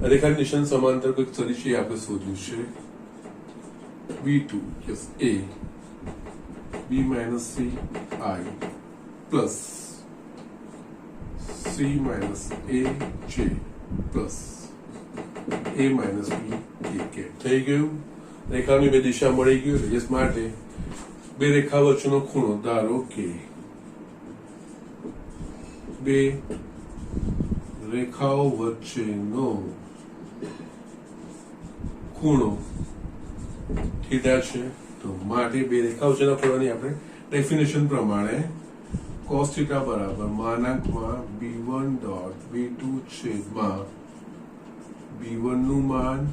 રેખાની દિશાને સમાંતર કોઈ સદિશ એ આપણે શોધ્યું છે B2 yes A B minus C I plus C minus A J plus A minus B K થઈ ગયું રેખાની બે દિશા મળી ગયું યસ માટે બે રેખા વચ્ચેનો ખૂણો ધારો કે બે રેખાઓ વચ્ચેનો ખૂણો થીટા છે તો માટે બે રેખાઓ વચ્ચેના ખૂણાની આપણે ડેફિનેશન પ્રમાણે cos થીટા બરાબર માનાંકમાં B1 ડોટ B2 છેદમાં B1 નું માન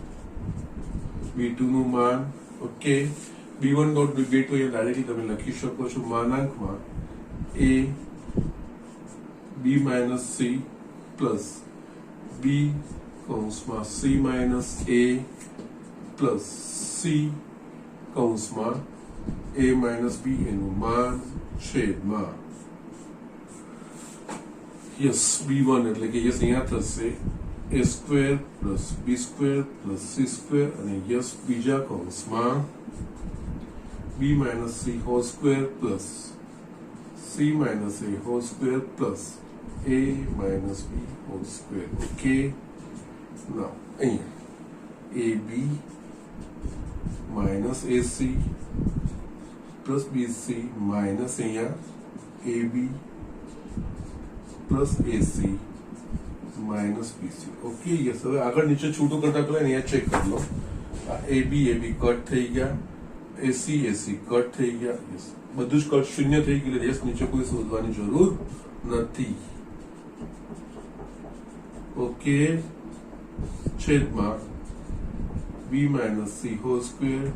B2 નું માન ઓકે B1 ડોટ B2 એ ડાયરેક્ટલી તમે લખી શકો છો માનાંકમાં A B minus C plus B કૌંસમાં C minus A plus C કૌંસમાં A minus B એનું માન છેદમાં યસ B1 એટલે કે યસ અહીંયા થશે A square plus B square plus C square અને યસ બીજા કૌંસમાં B minus C whole square plus C minus A whole square plus A minus B whole square okay now અહીંયા AB minus AC plus BC minus અહીંયા AB plus AC minus BC okay yes હવે આગળ નીચે છૂટું કરતા પહેલા અહીંયા check કરી લો AB કટ થઈ ગયા AC કટ થઈ ગયા yes બધું જ કટ શૂન્ય થઈ ગયું યસ નીચે કોઈ શોધવાની જરૂર નથી ઓકે છેદમાં B minus C whole square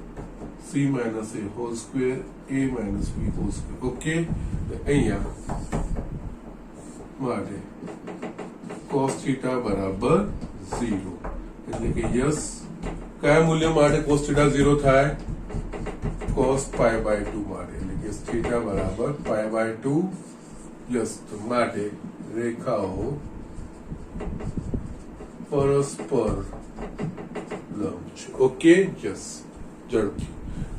C minus A whole square A minus B whole square okay અહીંયા માટે cos theta બરાબર 0 એટલે કે યસ કયા મૂલ્ય માટે cos theta 0 થાય cos pi by 2 માટે એટલે કે theta બરાબર pi by 2 યસ તો માટે રેખાઓ પરસ્પર લંબ છે ઓકે યસ ઝડપથી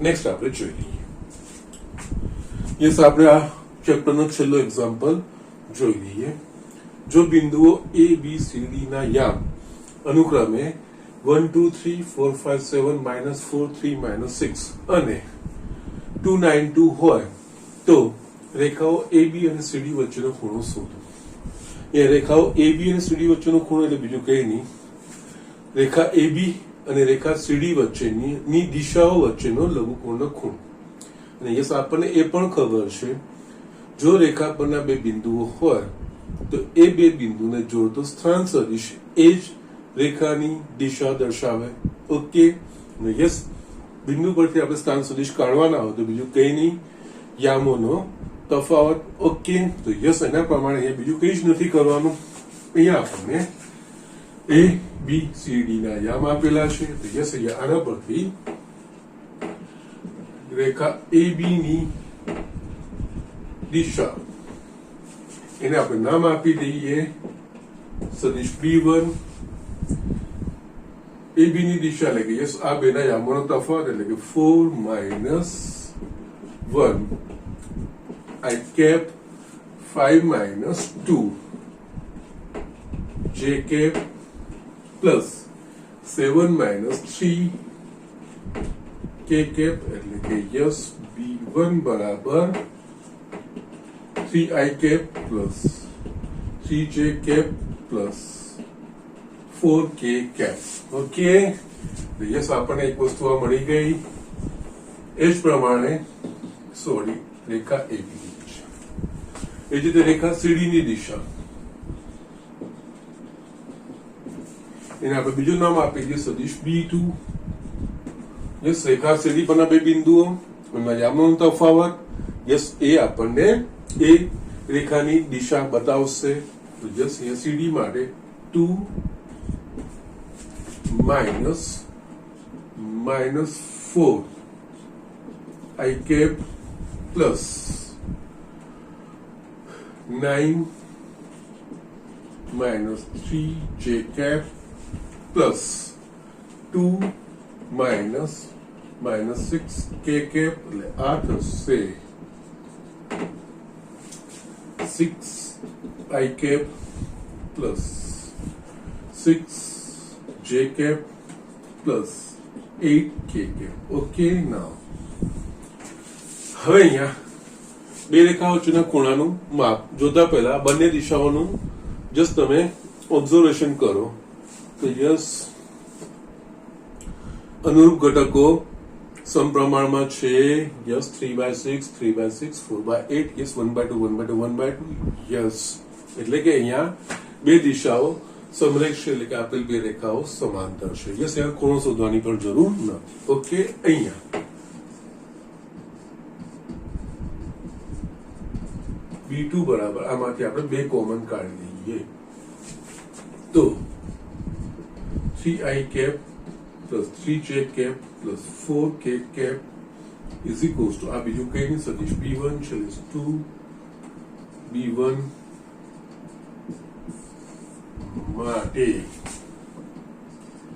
નેક્સ્ટ આપણે જોઈ લઈએ યસ આપણે આ ચેપ્ટરનો છેલ્લો એક્ઝામ્પલ જોઈ લઈએ જો બિંદુઓ a b c d ના યામ અનુક્રમે 1 2 3 4 5 7 -4 3 -6 અને 2 9 2 હોય તો રેખાઓ ab અને cd વચ્ચેનો ખૂણો શોધો એ રેખાઓ ab અને cd વચ્ચેનો ખૂણો એટલે બીજું કંઈ નહીં રેખા ab અને રેખા cd વચ્ચેની દિશાઓ વચ્ચેનો લઘુકોણનો ખૂણો અને યસ આપણને એ પણ ખબર છે જો રેખા પરના બે બિંદુઓ હોય તો એ બે બિંદુને જોડતો સ્થાન સદિશ એ જ રેખાની દિશા દર્શાવે ઓકે યસ બિંદુ પરથી આપણે સ્થાન સદિશ કાઢવાના હોય તો બીજું કંઈ નહીં યામોનો તફાવત ઓકે તો યસ એના પ્રમાણે અહીંયા બીજું કંઈ જ નથી કરવાનું અહીંયા આપણને એ બી સી ડી ના યામ આપેલા છે તો યસ અહીંયા આના પરથી રેખા એ બી ની દિશા એને આપણે નામ આપી દઈએ સદિશ b1 ab ની દિશા એટલે કે યસ આ બેના યામોનો તફાવત એટલે કે 4 - 1 I cap 5 - 2 j cap plus 7 - 3 k cap એટલે કે યસ b1 બરાબર 3i cap plus 3j cap plus 4k cap okay yes આપણને એક વસ્તુ આ મળી ગઈ એ જ પ્રમાણે સોરી રેખા AB ની દિશા એ જ રીતે રેખા CD ની દિશા એને આપણે બીજું નામ આપી દઈએ સદિશ B2 યસ રેખા CD પરના બે બિંદુઓ એમાં યામનો તફાવત યસ એ આપણને એ રેખાની દિશા બતાવશે તો યસ અહીંયા CD માટે 2 -4 I cap plus 9 - 3 j cap plus 2 - -6 k cap એટલે આ થશે 6 I cap plus 6 j cap plus 8 k cap okay નાઉ હવે અહીંયા બે રેખા વચ્ચેના ખૂણાનું માપ જોતા પહેલા બંને દિશાઓનું જસ્ટ તમે ઓબ્ઝર્વેશન કરો તો યસ અનુરૂપ ઘટકો સમપ્રમાણમાં છે યસ 3/6 3/6 4/8 યસ 1/2 1/2 1/2 યસ એટલે કે અહીંયા બે દિશાઓ સમરેખ છે એટલે કે આપેલ બે રેખાઓ સમાંતર છે યસ અહીંયા ખૂણો શોધવાની પણ જરૂર નથી ઓકે અહીંયા B2 બરાબર આમાંથી આપણે બે કોમન કાઢી લઈએ તો 3i cap plus 3j cap plus 4k cap is equals to આ બીજું કઈ નહીં સદિશ B1 છે 2 B1 માટે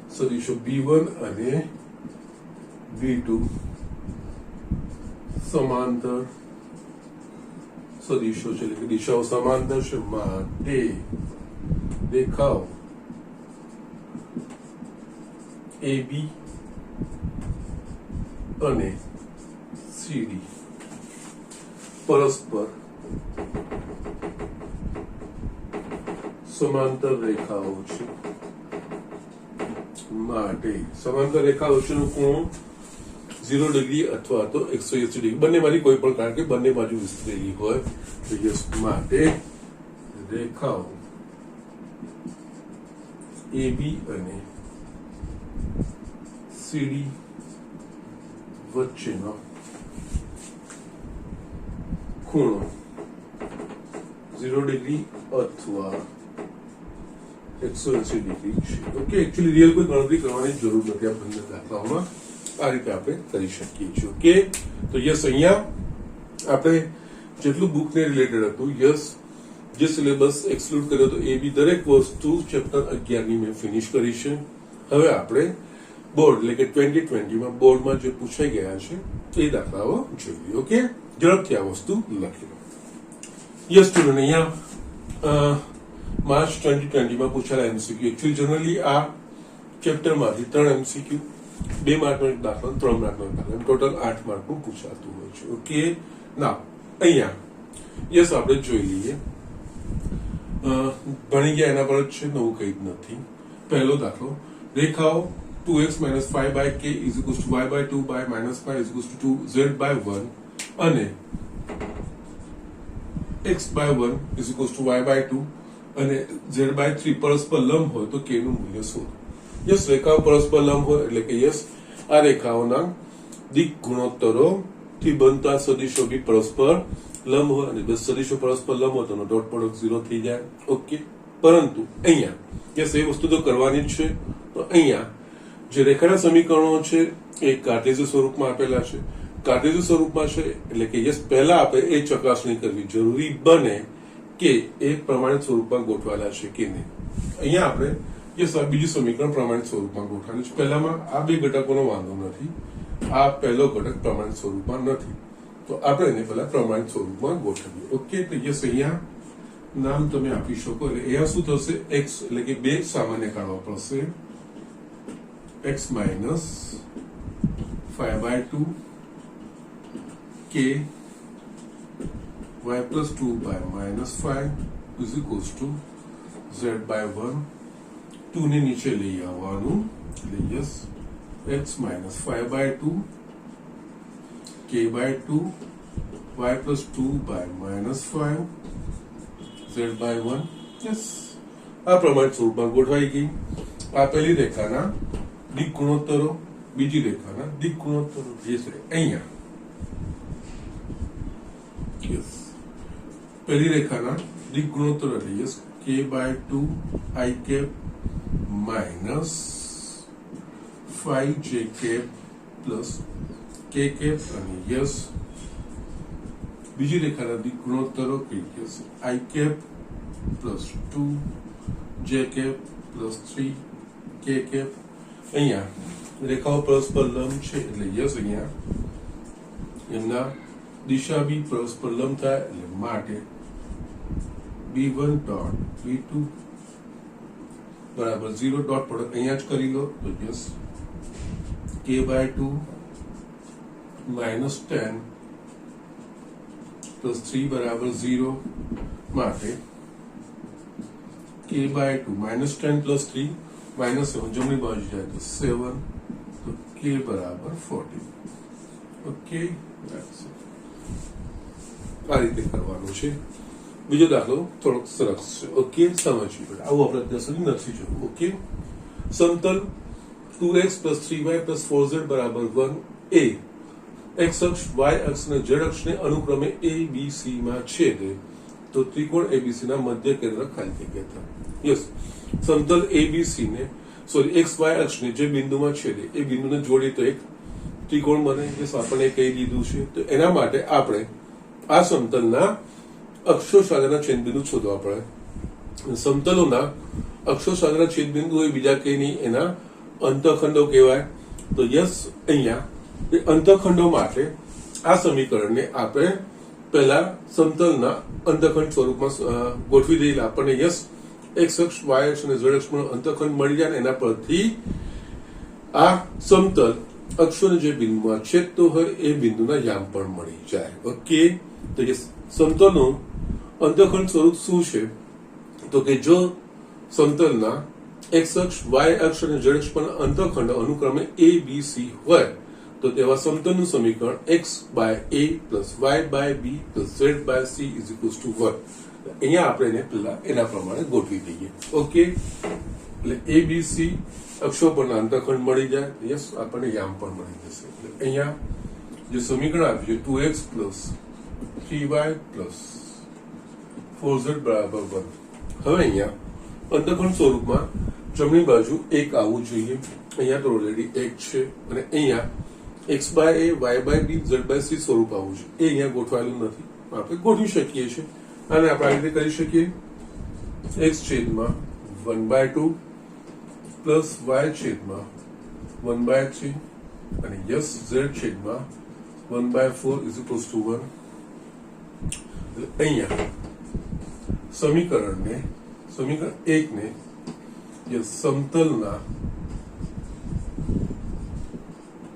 સદિશો B1 અને B2 સમાંતર સદિશો છે એટલે કે દિશાઓ સમાંતર છે માટે દેખાવ AB અને CD પરસ્પર સમાંતર રેખાઓ છે માટે સમાંતર રેખાઓ વચ્ચેનો ખૂણો 0 ડિગ્રી અથવા તો 180 ડિગ્રી બંનેમાંથી કોઈ પણ કારણ કે બંને બાજુ વિસ્તરેલી હોય તો યસ માટે રેખાઓ AB અને CD વચ્ચેનો ખૂણો 0 ડિગ્રી અથવા 180 ડિગ્રી છે. ઓકે, એકચ્યુઅલી રિયલ કોઈ ગણતરી કરવાની જરૂર નથી આ બંને દાખલાઓમાં. આ રીતે આપણે કરી શકીએ છીએ. ઓકે, તો યસ, અહીંયા આપણે જેટલું બુકને રિલેટેડ હતું, યસ, જે સિલેબસ એક્સક્લુડ કર્યો તો એ બી દરેક વસ્તુ ચેપ્ટર 11 ની મેં ફિનિશ કરી છે. હવે આપણે બોર્ડ એટલે કે 2020માં બોર્ડમાં જે પૂછાઈ ગયા છે એ દાખલાઓ જોઈએ. ઓકે, ઝડપથી આ વસ્તુ લખી લો. યસ સ્ટુડન્ટ, અહીંયા માર્ચ 2020માં પૂછાયેલા MCQ, એકચ્યુઅલી જનરલી આ ચેપ્ટરમાંથી 3 MCQ, 2 માર્કનો એક દાખલો, 3 માર્કનો એક દાખલો, ટોટલ 8 માર્કનું પૂછાતું હોય છે. ઓકે, ના અહીંયા યસ આપણે જોઈ લઈએ. ભણી ગયા એના પર જ છે, નવું કંઈ જ નથી. પહેલો દાખલો, રેખાઓ 2x - 5/k = y/2 by -5 = 2 z/1 અને x/1 = y/2 અને z/3 પરસ્પર લંબ હોય તો k નું મૂલ્ય શોધો. યસ, રેખાઓ પરસ્પર લંબ હોય એટલે કે યસ આ રેખાઓના દિક ગુણોત્તરો થી બનતા સદિશો બી પરસ્પર લંબ હોય અને સદિશો પરસ્પર લંબ હોય તો ડોટ પ્રોડક્ટ 0 થઈ જાય. ઓકે, પરંતુ અહીંયા યસ એ વસ્તુ તો કરવાની જ છે. તો અહીંયા જે રેખાના સમીકરણો છે એ કાર્ટેશિયન સ્વરૂપમાં આપેલા છે. કાર્ટેશિયન સ્વરૂપમાં છે એટલે કે યસ પહેલા આપણે એ ચકાસણી કરવી જરૂરી બને કે એ પ્રમાણિત સ્વરૂપમાં ગોઠવાયેલા છે કે નહીં. અહીંયા આપણે યસ આ બીજું સમીકરણ પ્રમાણિત સ્વરૂપમાં ગોઠવાયેલું છે. પહેલામાં આ બે ઘટકોનો વાંધો નથી, આ પહેલો ઘટક પ્રમાણિત સ્વરૂપમાં નથી, તો આપણે એને પહેલા પ્રમાણિત સ્વરૂપમાં ગોઠવીએ. ઓકે, તો યસ અહીંયા નામ તમે આપી શકો. એટલે અહીંયા શું થશે, x એટલે કે 2 સામાન્ય કાઢવા પડશે, x - 5/2 k y+2 by -5 = z/1. 2 ને નીચે લઈ આવવાનું એટલે yes x - 5/2 k/2 y+2 by -5 z/1. Yes, આ પ્રમાણિત સ્વરૂપમાં ગોઠવાઈ ગઈ. આ પહેલી રેખાના દિક ગુણોત્તરો, બીજી રેખાના દિક ગુણોત્તરો જે છે અહીંયા. યસ, પહેલી રેખાના દિક ગુણોત્તર એટલે yes k/2 i cap minus 5j cap plus k cap અને યસ બીજી રેખાના દિક ગુણોત્તરો કે yes i cap plus 2 j cap plus 3 k cap. અહીંયા રેખાઓ પરસ્પર લંબ છે એટલે યસ અહીંયા એમના દિશા બી પરસ્પર લંબ થાય એટલે માટે b1 ડોટ b2 બરાબર 0 ડોટ પ્રોડક્ટ અહીંયા જ કરી લો તો યસ k/2 -10 plus 3 બરાબર 0 માટે k/2 -10 plus 3 -7 જમણી બાજુ જાય તો 7 તો k બરાબર 40. ઓકે, આ રીતે કરવાનું છે. બીજો દાખલો થોડોક સરસ છે. ઓકે, સમજવી પડે, આવું આપણે અત્યાર સુધી નથી જોયું. ઓકે, સમતલ 2x + 3y + 4z બરાબર 1 એ x અક્ષ y અક્ષ અને z અક્ષને અનુક્રમે a b c માં છેદે તો ત્રિકોણ abc ના મધ્ય કેન્દ્ર ખાલી જગ્યા થાય. યસ, સમતલ abc ને x y અક્ષને જે બિંદુમાં છેદે એ બિંદુને જોડી તો એક ત્રિકોણ બને. યસ, આપણે કહી દીધું છે. તો એના માટે આપણે આ સમતલના અક્ષો સાથેના છેદબિંદુ શોધવા પડે. સમતલોના અક્ષો સાથેના છેદબિંદુ એ બીજા કઈ નહીં, એના અંતઃખંડો કહેવાય. તો યસ અહીંયા એ અંતઃખંડો માટે આ સમીકરણને આપણે પહેલા સમતલના અંતઃખંડ સ્વરૂપમાં ગોઠવી દઈએ. આપણને યસ x અક્ષ y અક્ષ અને z અક્ષનો અંતઃખંડ મળી જાય. એના પરથી આ સમતલ અક્ષોને જે બિંદુમાં છેદતો હોય એ બિંદુના યામ પણ મળી જાય. ઓકે, તો યસ સમતલનું અંતઃખંડ સ્વરૂપ શું છે તો કે જો સમતલના x અક્ષ y અક્ષ અને z અક્ષ પર અંતઃખંડ અનુક્રમે a b c હોય તો તેવા સમતલનું સમીકરણ x/a + y/b + z/c = 1. અહીંયા આપણે એને પહેલા એના પ્રમાણે ગોઠવી દઈએ. ઓકે, એટલે abc અક્ષો પરના અંતઃખંડ મળી જાય. યસ, આપણને યામ પણ મળી જશે. એટલે અહીંયા જે સમીકરણ આપ્યું 2x + 3y + 4z બરાબર 1. હવે અહીંયા અંતઃખંડ સ્વરૂપમાં જમણી બાજુ 1 આવવું જોઈએ. અહીંયા તો ઓલરેડી 1 છે અને અહીંયા x by a y by b z by c સ્વરૂપ આવવું જોઈએ. એ અહીંયા ગોઠવાયેલું નથી, આપણે ગોઠવી શકીએ છીએ. અને આપણે આ રીતે કરી શકીએ x છેદમાં 1/2 પ્લસ y છેદમાં 1/3 અને યસ z છેદમાં 1/4 ઇઝ ઇક્વલ્સ ટુ 1. અહીંયા સમીકરણ 1 ને યસ સમતલના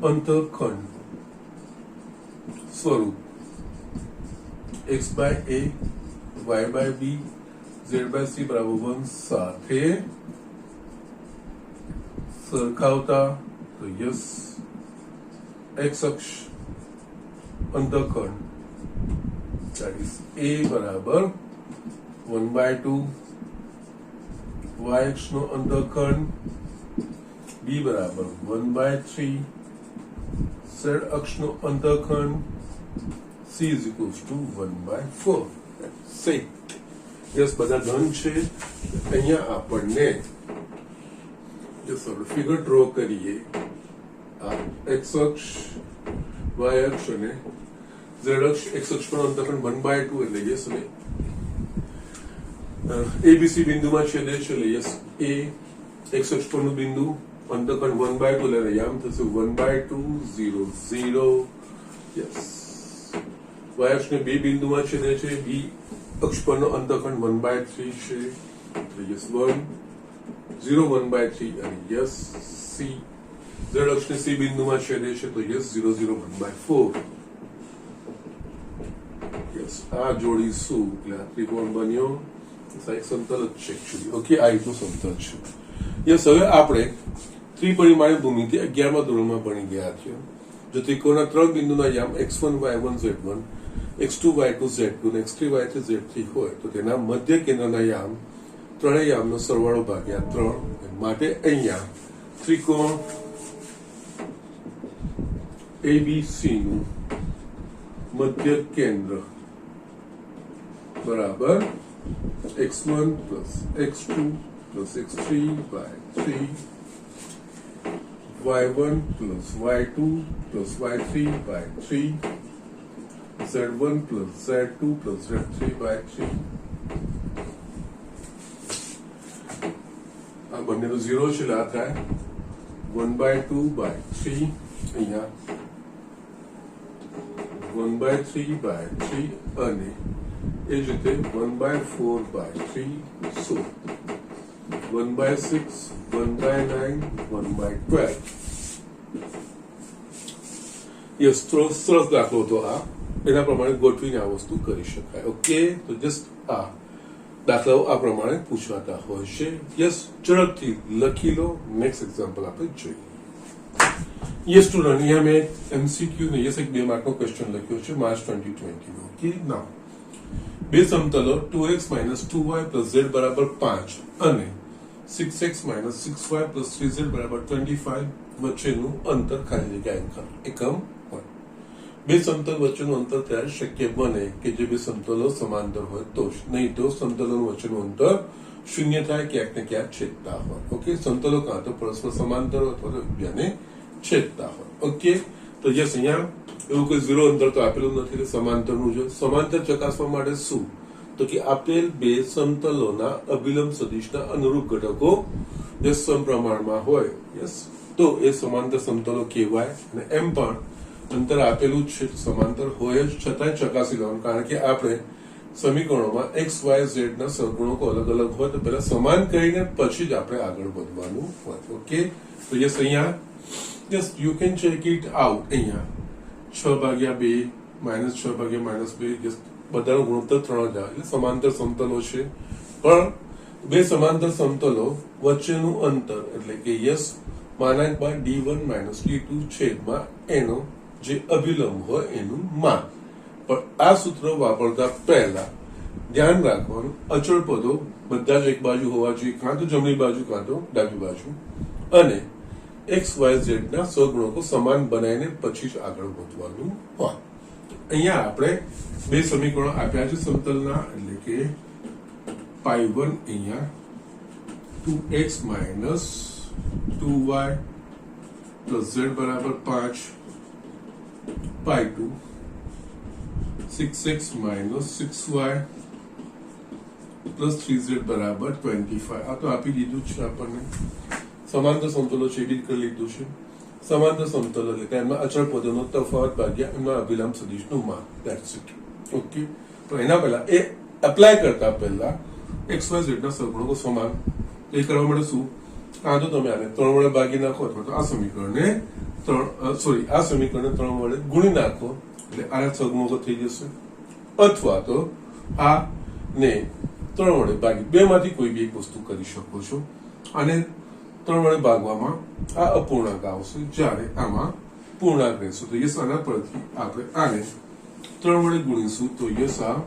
અંતઃખંડ સ્વરૂપ x by a y by b z by c બરાબર 1 સાથે સરખાવતા તો યસ x અક્ષ અંતઃખંડ that is a બરાબર 1/2, y અક્ષ નો અંતઃખંડ b બરાબર 1/3, z અક્ષ નો અંતઃખંડ c is equals to 1/4. Same. Yes બધા ધન છે. અહીંયા આપણને યસ આપણે ફિગર ડ્રો કરીએ. આ x અક્ષ y અક્ષ અને z અક્ષ x અક્ષ પર અંતઃખંડ 1/2 એટલે યસ અને abc બિંદુમાં છેદે છે એટલે યસ a x અક્ષ પરનું બિંદુ અંતઃખંડ 1/2 એટલે યામ થશે 1/2 0 0. યસ y અક્ષને b બિંદુમાં છેદે છે, b અક્ષ પરનો અંતઃખંડ 1/3 છે એટલે યસ 1 0 1/3 અને યસ c z અક્ષને c બિંદુમાં છેદે છે તો યસ 0 0 1/4. યસ આ જોડીશું એટલે આ ત્રિકોણ બન્યો. એક સમતલ જ છે એકચ્યુઅલી. ઓકે, આ રીતનું સમતલ છે. યસ હવે આપણે ત્રિપરિમાણીય ભૂમિતિ 11મા ધોરણમાં ભણી ગયા છીએ. જો ત્રિકોણના 3 બિંદુના યામ x1 y1 z1 x2 y2 z2 અને x3 y3 z3 હોય તો તેના મધ્ય કેન્દ્રના યામ ત્રણેય યામનો સરવાળો ભાગ્યા 3. માટે અહીંયા ત્રિકોણ ABC નું મધ્ય કેન્દ્ર બરાબર x1 plus x2 plus x3 by 3 y1 plus y2 plus y3 by 3 z1 plus z2 plus z3 by 3. આ બંનેનો 0 છે એટલે આ થાય 1/2 by 3. અહીંયા 1/3 by 3 અને એ જ રીતે 1/4 by 3 so 1/6 1/9 1/12. યસ સરસ દાખલો તો આ એના પ્રમાણે ગોઠવીને આ વસ્તુ કરી શકાય. ઓકે, તો જસ્ટ આ દાખલાઓ આ પ્રમાણે પૂછવાતા હોય છે. યસ ઝડપથી લખી લો. નેક્સ્ટ એક્ઝામ્પલ આપણે જોઈએ. યસ સ્ટુડન્ટ, અહીંયા મેં એમસીક્યુ ને યસ એક 2 માર્કનો ક્વેશ્ચન લખ્યો છે માર્ચ 2020 નો. ઓકે, નાઉ બે સમતલો 2x - 2y + z બરાબર 5 અને 6x - 6y + 3z બરાબર 25 વચ્ચેનું અંતર ખાલી જગ્યા એકમ હોય. બે સમતલ વચ્ચેનું અંતર ત્યારે શક્ય બને કે જે બે સમતલો સમાંતર હોય તો જ, નહીં તો સમતલો વચ્ચેનું અંતર શૂન્ય થાય, ક્યાંક ને ક્યાંક છેદતા હોય. ઓકે, સમતલો કાં તો પરસ્પર સમાંતર અથવા તો એકબીજાને છેદતા હોય. ઓકે, તો યસ અહીંયા એવું કોઈ 0 અંતર તો આપેલું નથી એટલે સમાંતરનું જો સમાંતર ચકાસવા માટે શું તો કે આપેલ બે સમતલોના અભિલંબ સદિશના અનુરૂપ ઘટકો યસ સમપ્રમાણમાં હોય યસ તો એ સમાંતર સમતલો કહેવાય. અને એમ પણ અંતર આપેલું છે સમાંતર હોય જ છતાંય ચકાસી લેવાનું, કારણ કે આપણે સમીકરણોમાં x y z ના સહગુણકો અલગ અલગ હોય તો પહેલા સમાન કરીને પછી જ આપણે આગળ વધવાનું હોય. ઓકે, તો યસ અહીંયા yes you can check it out. અહીંયા 6/2 -6/-2 યસ બધાનો ગુણોત્તર 3 જ આવે એટલે સમાંતર સમતલો છે. પણ બે સમાંતર સમતલો વચ્ચેનું અંતર એટલે કે યસ d1 - d2 છેદમાં એનો જે અભિલંબ હોય એનું માન. પણ આ સૂત્ર વાપરતા પહેલા ધ્યાન રાખવાનું અચળ પદો બધા જ એક બાજુ હોવા જોઈએ, કાં તો જમણી બાજુ કાં તો ડાબી બાજુ, અને x y z ના સહગુણકો સમાન બનાવીને પછી જ આગળ વધવાનું હોય. અહીંયા આપણે બે સમીકરણો આપ્યા છે સમતલના એટલે કે π1 અહીંયા 2x minus 2y plus z बराबर 5 पाई 2 6x minus 6y plus 3z बराबर 25 આ તો આપી દીધું છે આપણને સમાંતર સમતલો છે એવી કરી લીધું છે સમાંતર સમતલ એટલે કે એમાં અચળ પદોનો તફાવત ભાગ્યા એમના અભિલંબ સદિશનું માન ધેટ્સ ઇટ ઓકે તો એના પહેલા એ એપ્લાય કરતા પહેલા xyz ના સગુણકો સમાન એ કરવા માટે શું આ તો તમે આને 3 વડે ભાગી નાખો અથવા તો આ સમીકરણને 3 વડે ગુણી નાખો એટલે આ સગુણકો થઈ જશે અથવા તો આ ને 3 વડે ભાગી બે માંથી કોઈ બી એક વસ્તુ કરી શકો છો અને 3 વડે ભાગવામાં આ અપૂર્ણાંક આવશે જ્યારે આમાં પૂર્ણાંક રહેશે તો યસ આના પરથી આપણે આને 3 વડે ગુણીશું તો યસ આ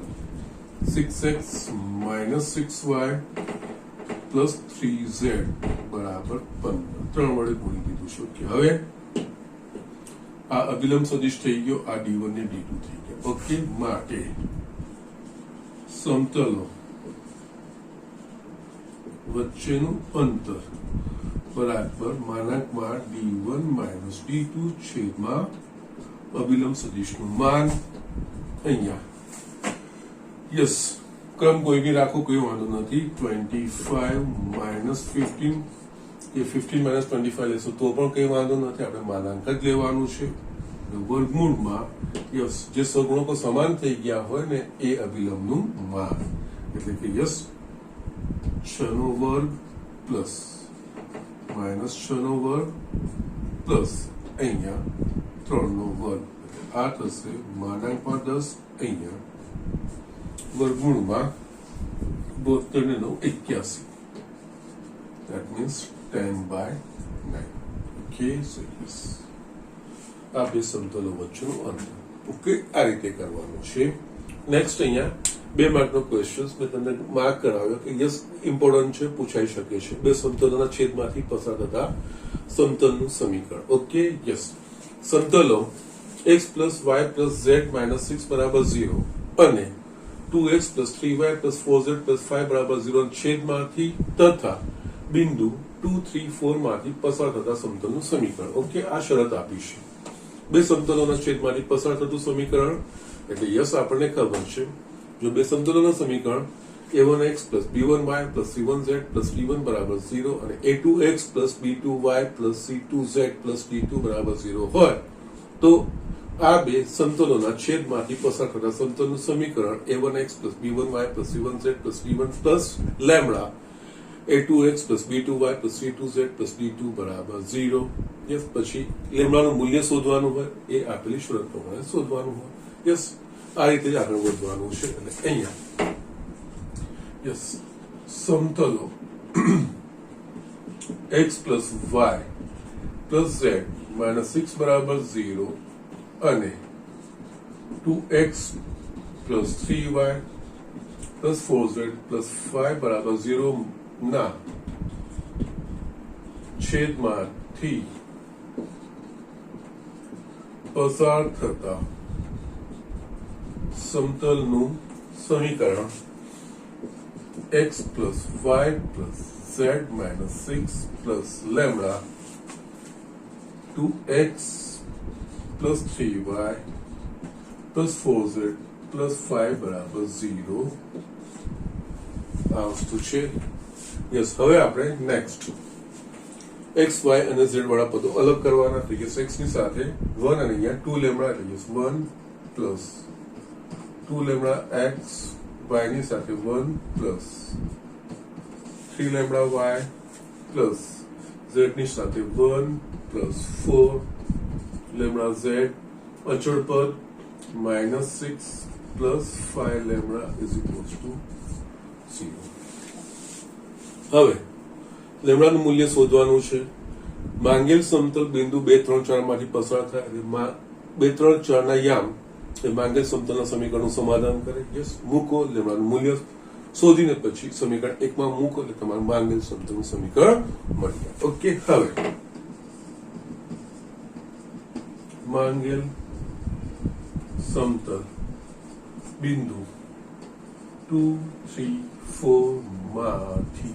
6x minus 6y plus 3z બરાબર 15 3 વડે ગુણી દીધું છે ઓકે હવે આ અભિલંબ સદિશ થઈ ગયો આ d1 ને d2 થઈ ગયા ઓકે માટે સમતલો વચ્ચેનું અંતર બરાબર માનાંકમાં d1 minus d2 છેદમાં અભિલંબ સદિશનું માન અહીંયા યસ ક્રમ કોઈ બી રાખો કોઈ વાંધો નથી 25 minus 15 એ 15 minus 25 લેશો તો પણ કઈ વાંધો નથી આપણે માનાંક જ લેવાનું છે વર્ગમૂળમાં યસ જે સગુણકો સમાન થઈ ગયા હોય ને એ અભિલંબનું માન એટલે કે યસ 6 નો વર્ગ પ્લસ માઇનસ 6 નો વર્ગ પ્લસ અહીંયા 3 નો વર્ગ આ થશે માનાંકમાં 10 અહીંયા વર્ગમૂળમાં 72 ને 9 81 that means 10/9 okay so yes આ બે સમતલો વચ્ચેનું અંતર ઓકે આ રીતે કરવાનું છે નેક્સ્ટ અહીંયા 2 માર્કનો ક્વેશ્ચન મેં તમને માર્ક કરાવ્યો કે યસ ઇમ્પોર્ટન્ટ છે પૂછાઈ શકે છે બે સમતલોના છેદમાંથી પસાર થતા સમતલનું સમીકરણ okay yes સમતલો x + y + z - 6 બરાબર 0 અને 2x + 3y + 4z + 5 બરાબર 0 છેદમાંથી તથા બિંદુ 2 3 4 માંથી પસાર થતા સમતલનું સમીકરણ ઓકે આ શરત આપી છે બે સમતલોના છેદમાંથી પસાર થતું સમીકરણ એટલે યસ આપણને ખબર છે જો બે સમતલોના સમીકરણ a1x + b1y + c1z + d1 બરાબર 0 અને a2x + b2y + c2z + d2 બરાબર 0 હોય તો આ બે સમતલોના છેદમાંથી પસાર થતા સમતલનું સમીકરણ a1x + b1y + c1z + d1 + lambda a2x + b2y + c2z + d2 બરાબર 0 યસ પછી લેમ્બડાનું મૂલ્ય શોધવાનું હોય એ આપેલી શરત પ્રમાણે શોધવાનું હોય યસ આ રીતે આગળ વધવાનું છે અને અહીંયા યસ સમતલો x + y + z - 6 બરાબર 0 અને 2x + 3y + 4z + 5 બરાબર 0 ના છેદમાંથી પસાર થતા સમતલનું સમીકરણ x + y + z - 6 + lambda 2x + 3y + 4z + 5 બરાબર 0 આ વસ્તુ છે યસ હવે આપણે નેક્સ્ટ x y અને z વાળા પદો અલગ કરવાના તો યસ x ની સાથે 1 અને અહીંયા 2 લેમ્બડા એટલે યસ 1 + 2 લેમ્બડા x y ની સાથે 1 + 3 લેમ્બડા y + z ની સાથે 1 + 4 લેમ્બડા z અચળ પદ -6 + 5 લેમ્બડા = 0 હવે લેમ્બડાનું મૂલ્ય શોધવાનું છે માંગેલ સમતલ બિંદુ 2 3 4 માંથી પસાર થાય એટલે 2 3 4 ના યામ એ માંગેલ સમતલના સમીકરણનું સમાધાન કરે યસ મૂકો લેમ્બડાનું મૂલ્ય શોધીને પછી સમીકરણ 1 માં મૂકો એટલે તમારું માંગેલ સમતલનું સમીકરણ મળી જાય ઓકે હવે માંગેલ સમતલ બિંદુ 2 3 4 માંથી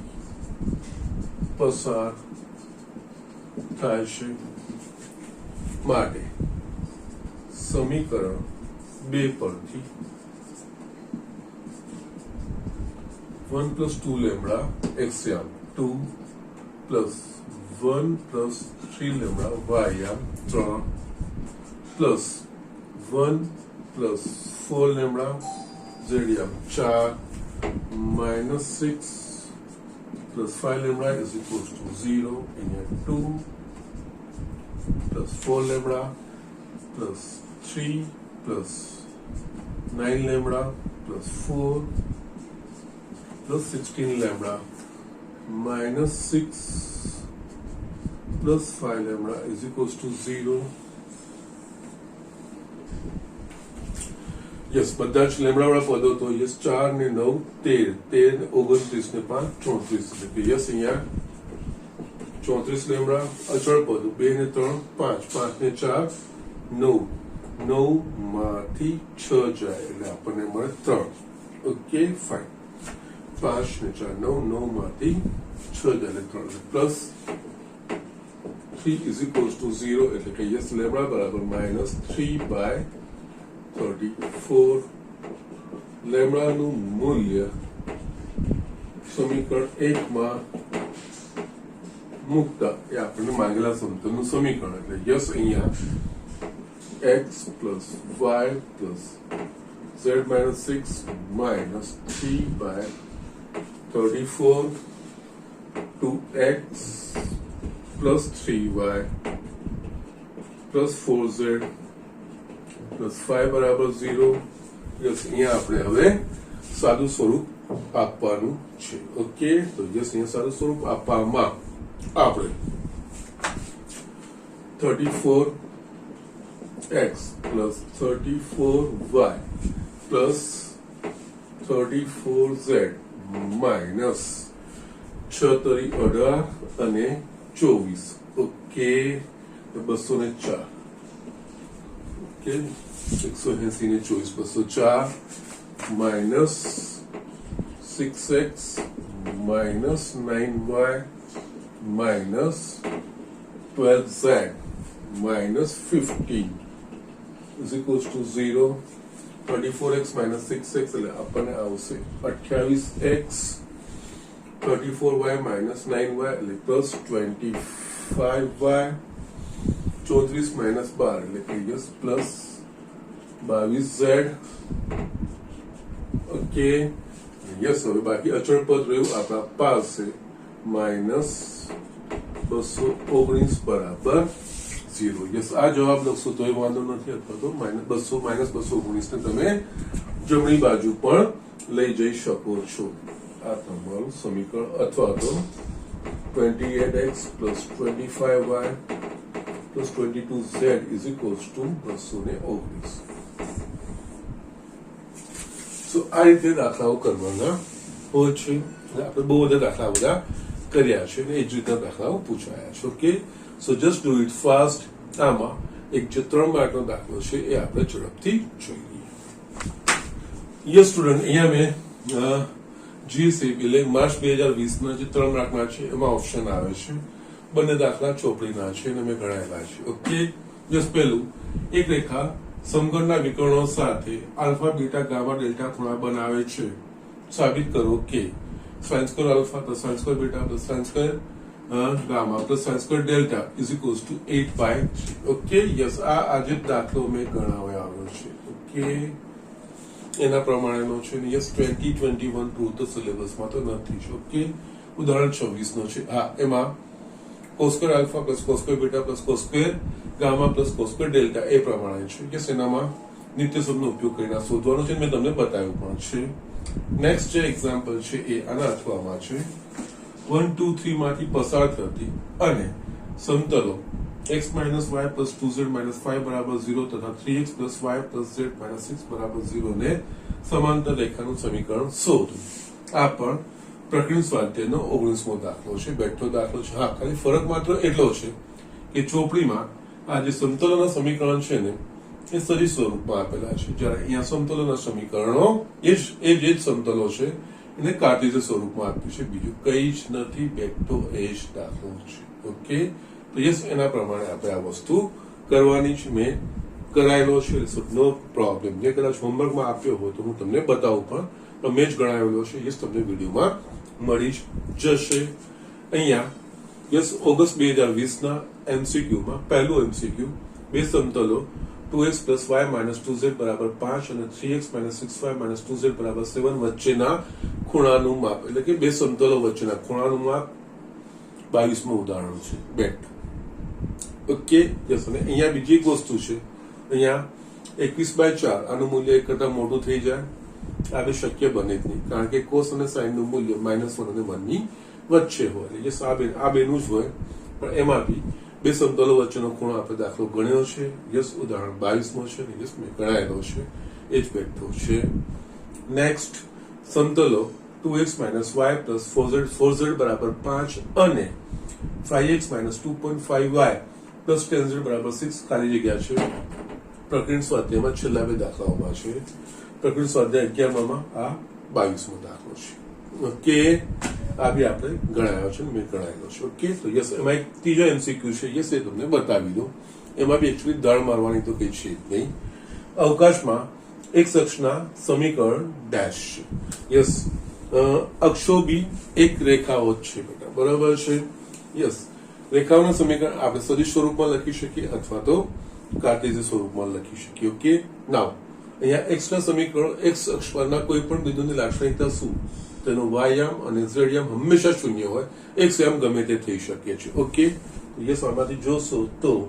પસાર થાય છે માટે સમીકરણ 2 પરથી 1 + 2 લેમ્બડા એક્સયામ 2 + 1 + 3 લેમ્બડા વાયયામ 3 + 1 + 4 લેમ્બડા ઝેડયામ 4 -6 + 5 લેમ્બડા is equals to 0 અહીંયા 2 + 4 lambda + 3 + 9 lambda + 4 + 16 lambda -6 + 5 lambda is equals to 0. Yes બધા જ લેમ્બડા વાળા પદો તો યસ 4 ને 9 13 13 ને 29 ને 5 34 એટલે કે યસ અહીંયા 34 લેમ્બડા અચળ પદો 2 ને 3 5 5 ને 4 9 9 માંથી 6 જાય એટલે આપણને મળે 3. ઓકે ફાઇન 5 ને 4 9 9 માંથી 6 જાય એટલે 3 પ્લસ 3 is equals to 0 એટલે કે યસ લેમ્બડા બરાબર -3/34 લેમ્બડાનું મૂલ્ય સમીકરણ 1 માં મૂકતા એ આપણને માંગેલા સમતલનું સમીકરણ એટલે યસ અહીંયા x + y + z - 6 - 3/34 2x + 3y + 4z + 5 બરાબર 0. યસ અહીંયા આપણે હવે સાદું સ્વરૂપ આપવાનું છે. ઓકે તો યસ અહીંયા સાદું સ્વરૂપ આપવામાં આપણે 34x + 34y + 34z - 6 તરી 18 અને 24. ઓકે 204. ઓકે 180 ને 24 204 -6x -9y -12z -15 is equals to 0. 34x - 6x એટલે આપણને આવશે 28x 34y - 9y એટલે +25y 34 - 12 એટલે કે યસ +22z. ઓકે યસ હવે બાકી અચળ પદ રહ્યું આપણા પાસે -219 બરાબર 0. યસ આ જવાબ લખશો તોય વાંધો નથી અથવા તો -219 ને તમે જમણી બાજુ પણ લઈ જઈ શકો છો. આ તમારું સમીકરણ અથવા તો 28x + 25y + 22z is equals to 219. સો આ રીતે દાખલાઓ કરવાના હોય છે. આપણે બહુ બધા દાખલા બધા કર્યા છે અને એ જ રીતના દાખલાઓ પૂછાયા છે. Okay so just do it fast. આમાં એક જે 3 માર્કનો દાખલો છે એ આપણે ઝડપથી જોઈ લઈએ. યસ સ્ટુડન્ટ અહીંયા મેં જીએસએફ એટલે માર્ચ 2020 જે 3 માર્કના છે એમાં ઓપ્શન આવે છે. બંને દાખલા ચોપડીના છે અને મેં ગણાયેલા છે. ઓકે જસ્ટ પહેલું એક રેખા સમઘનના વિકર્ણો સાથે આલ્ફા બીટા ગામા ડેલ્ટા ખૂણા બનાવે છે. સાબિત કરો કે sin² alpha + sin² beta + sin² gamma + sin² delta is equals to 8/3. Okay yes આ આજે દાખલો મેં ગણાવ્યો છે. ઓકે એના પ્રમાણેનો છે ને યસ 2021 2 સિલેબસમાં તો નથી જ. ઓકે ઉદાહરણ 26 નો છે. હા એમાં cos² alpha + cos² beta + cos² gamma + cos² delta એ પ્રમાણે છે. યસ એનામાં નિત્ય શબ્દનો ઉપયોગ કરીને શોધવાનો છે. મેં તમને બતાવ્યું પણ છે. નેક્સ્ટ જે એક્ઝામ્પલ છે એ આના અથવામાં છે 1 2 3 માંથી પસાર થતી અને સમતલો x - y + 2z - 5 બરાબર 0 તથા 3x + y + z - 6 બરાબર 0 ને સમાંતર રેખાનું સમીકરણ શોધો. આ પણ પ્રકરણ સ્વાધ્યાયનો 19મો દાખલો છે. બેઠો દાખલો છે. હા ખાલી ફરક માત્ર એટલો છે કે ચોપડીમાં આ જે સમતલોના સમીકરણ છે ને એ સદી સ્વરૂપમાં આપેલા છે, જ્યારે અહીંયા સમતલોના સમીકરણો એ જ સમતલો છે એને કાર્ટેશિયન સ્વરૂપમાં આપ્યું છે, બીજું કઈ જ નથી, બેક તો એ જ દાખલો છે. ઓકે, તો યસ એના પ્રમાણે આપણે આ વસ્તુ કરવાની છે. મેં કરાયેલો છે, નો પ્રોબ્લેમ. જે કદાચ હોમવર્કમાં આપ્યો હોય તો હું તમને બતાવું, પણ મેં જ ગણાવેલો છે. યસ તમને વિડીયોમાં મળી જશે. અહીંયા યસ ઓગસ્ટ 2020 એમસીક્યુમાં પહેલું એમસીક્યુ, બે સમતલો 2x + y - 2z બરાબર 5 અને 3x - 6y - 2z બરાબર 7 વચ્ચેના ખૂણાનું માપ, એટલે કે બે સમતલો વચ્ચેના ખૂણાનું માપ 22મું ઉદાહરણ છે. બેટ. Okay, yes. અને અહીંયા બીજી એક વસ્તુ છે, અહીંયા 21/4 આનું મૂલ્ય 1 કરતા મોટું થઈ જાય, આ બી શક્ય બને જ નહીં, કારણ કે કોસ અને સાઇન નું મૂલ્ય -1 અને 1 ની વચ્ચે હોય. એટલે યસ આ બેનું જ હોય, પણ એમાં બી બે સમતલો વચ્ચેનો ખૂણો આપણે દાખલો ગણ્યો છે. યસ ઉદાહરણ 22મો છે. યસ મેં ગણાયેલો છે, એ જ બેઠો છે. નેક્સ્ટ, સમતલો 2x - y + 4z બરાબર 5 અને 5x - 2.5y + 10z બરાબર 6 ખાલી જગ્યા છે. પ્રકરણ સ્વાધ્યાયમાં છેલ્લા બે દાખલાઓમાં છે. પ્રકરણ સ્વાધ્યાય 11માં આ 22મો દાખલો છે. ઓકે, આ બી આપણે ગણાયો છે, મેં ગણાયેલો છે. ઓકે, તો યસ એમાં એક ત્રીજો એમસીક્યુ છે. યસ એ તમને બતાવી દો. એમાં બી એકચ્યુઅલી દળ મારવાની તો કઈ છે જ નહીં. અવકાશમાં એક અક્ષના સમીકરણ ડેશ છે. યસ, અક્ષો બી એક રેખાઓ જ છે બેટા, બરાબર છે. યસ, રેખાઓના સમીકરણ આપણે સદિશ સ્વરૂપમાં લખી શકીએ અથવા તો કાર્ટેશિયન સ્વરૂપમાં લખી શકીએ. ઓકે, નાઉ અહીંયા x ના સમીકરણ x અક્ષ પરના કોઈ પણ બિંદુની લાક્ષણિકતા શું? તેનો y યામ અને z યામ હંમેશા શૂન્ય હોય, x યામ ગમે તે થઈ શકે છે. ઓકે, યસ આમાંથી જોશો તો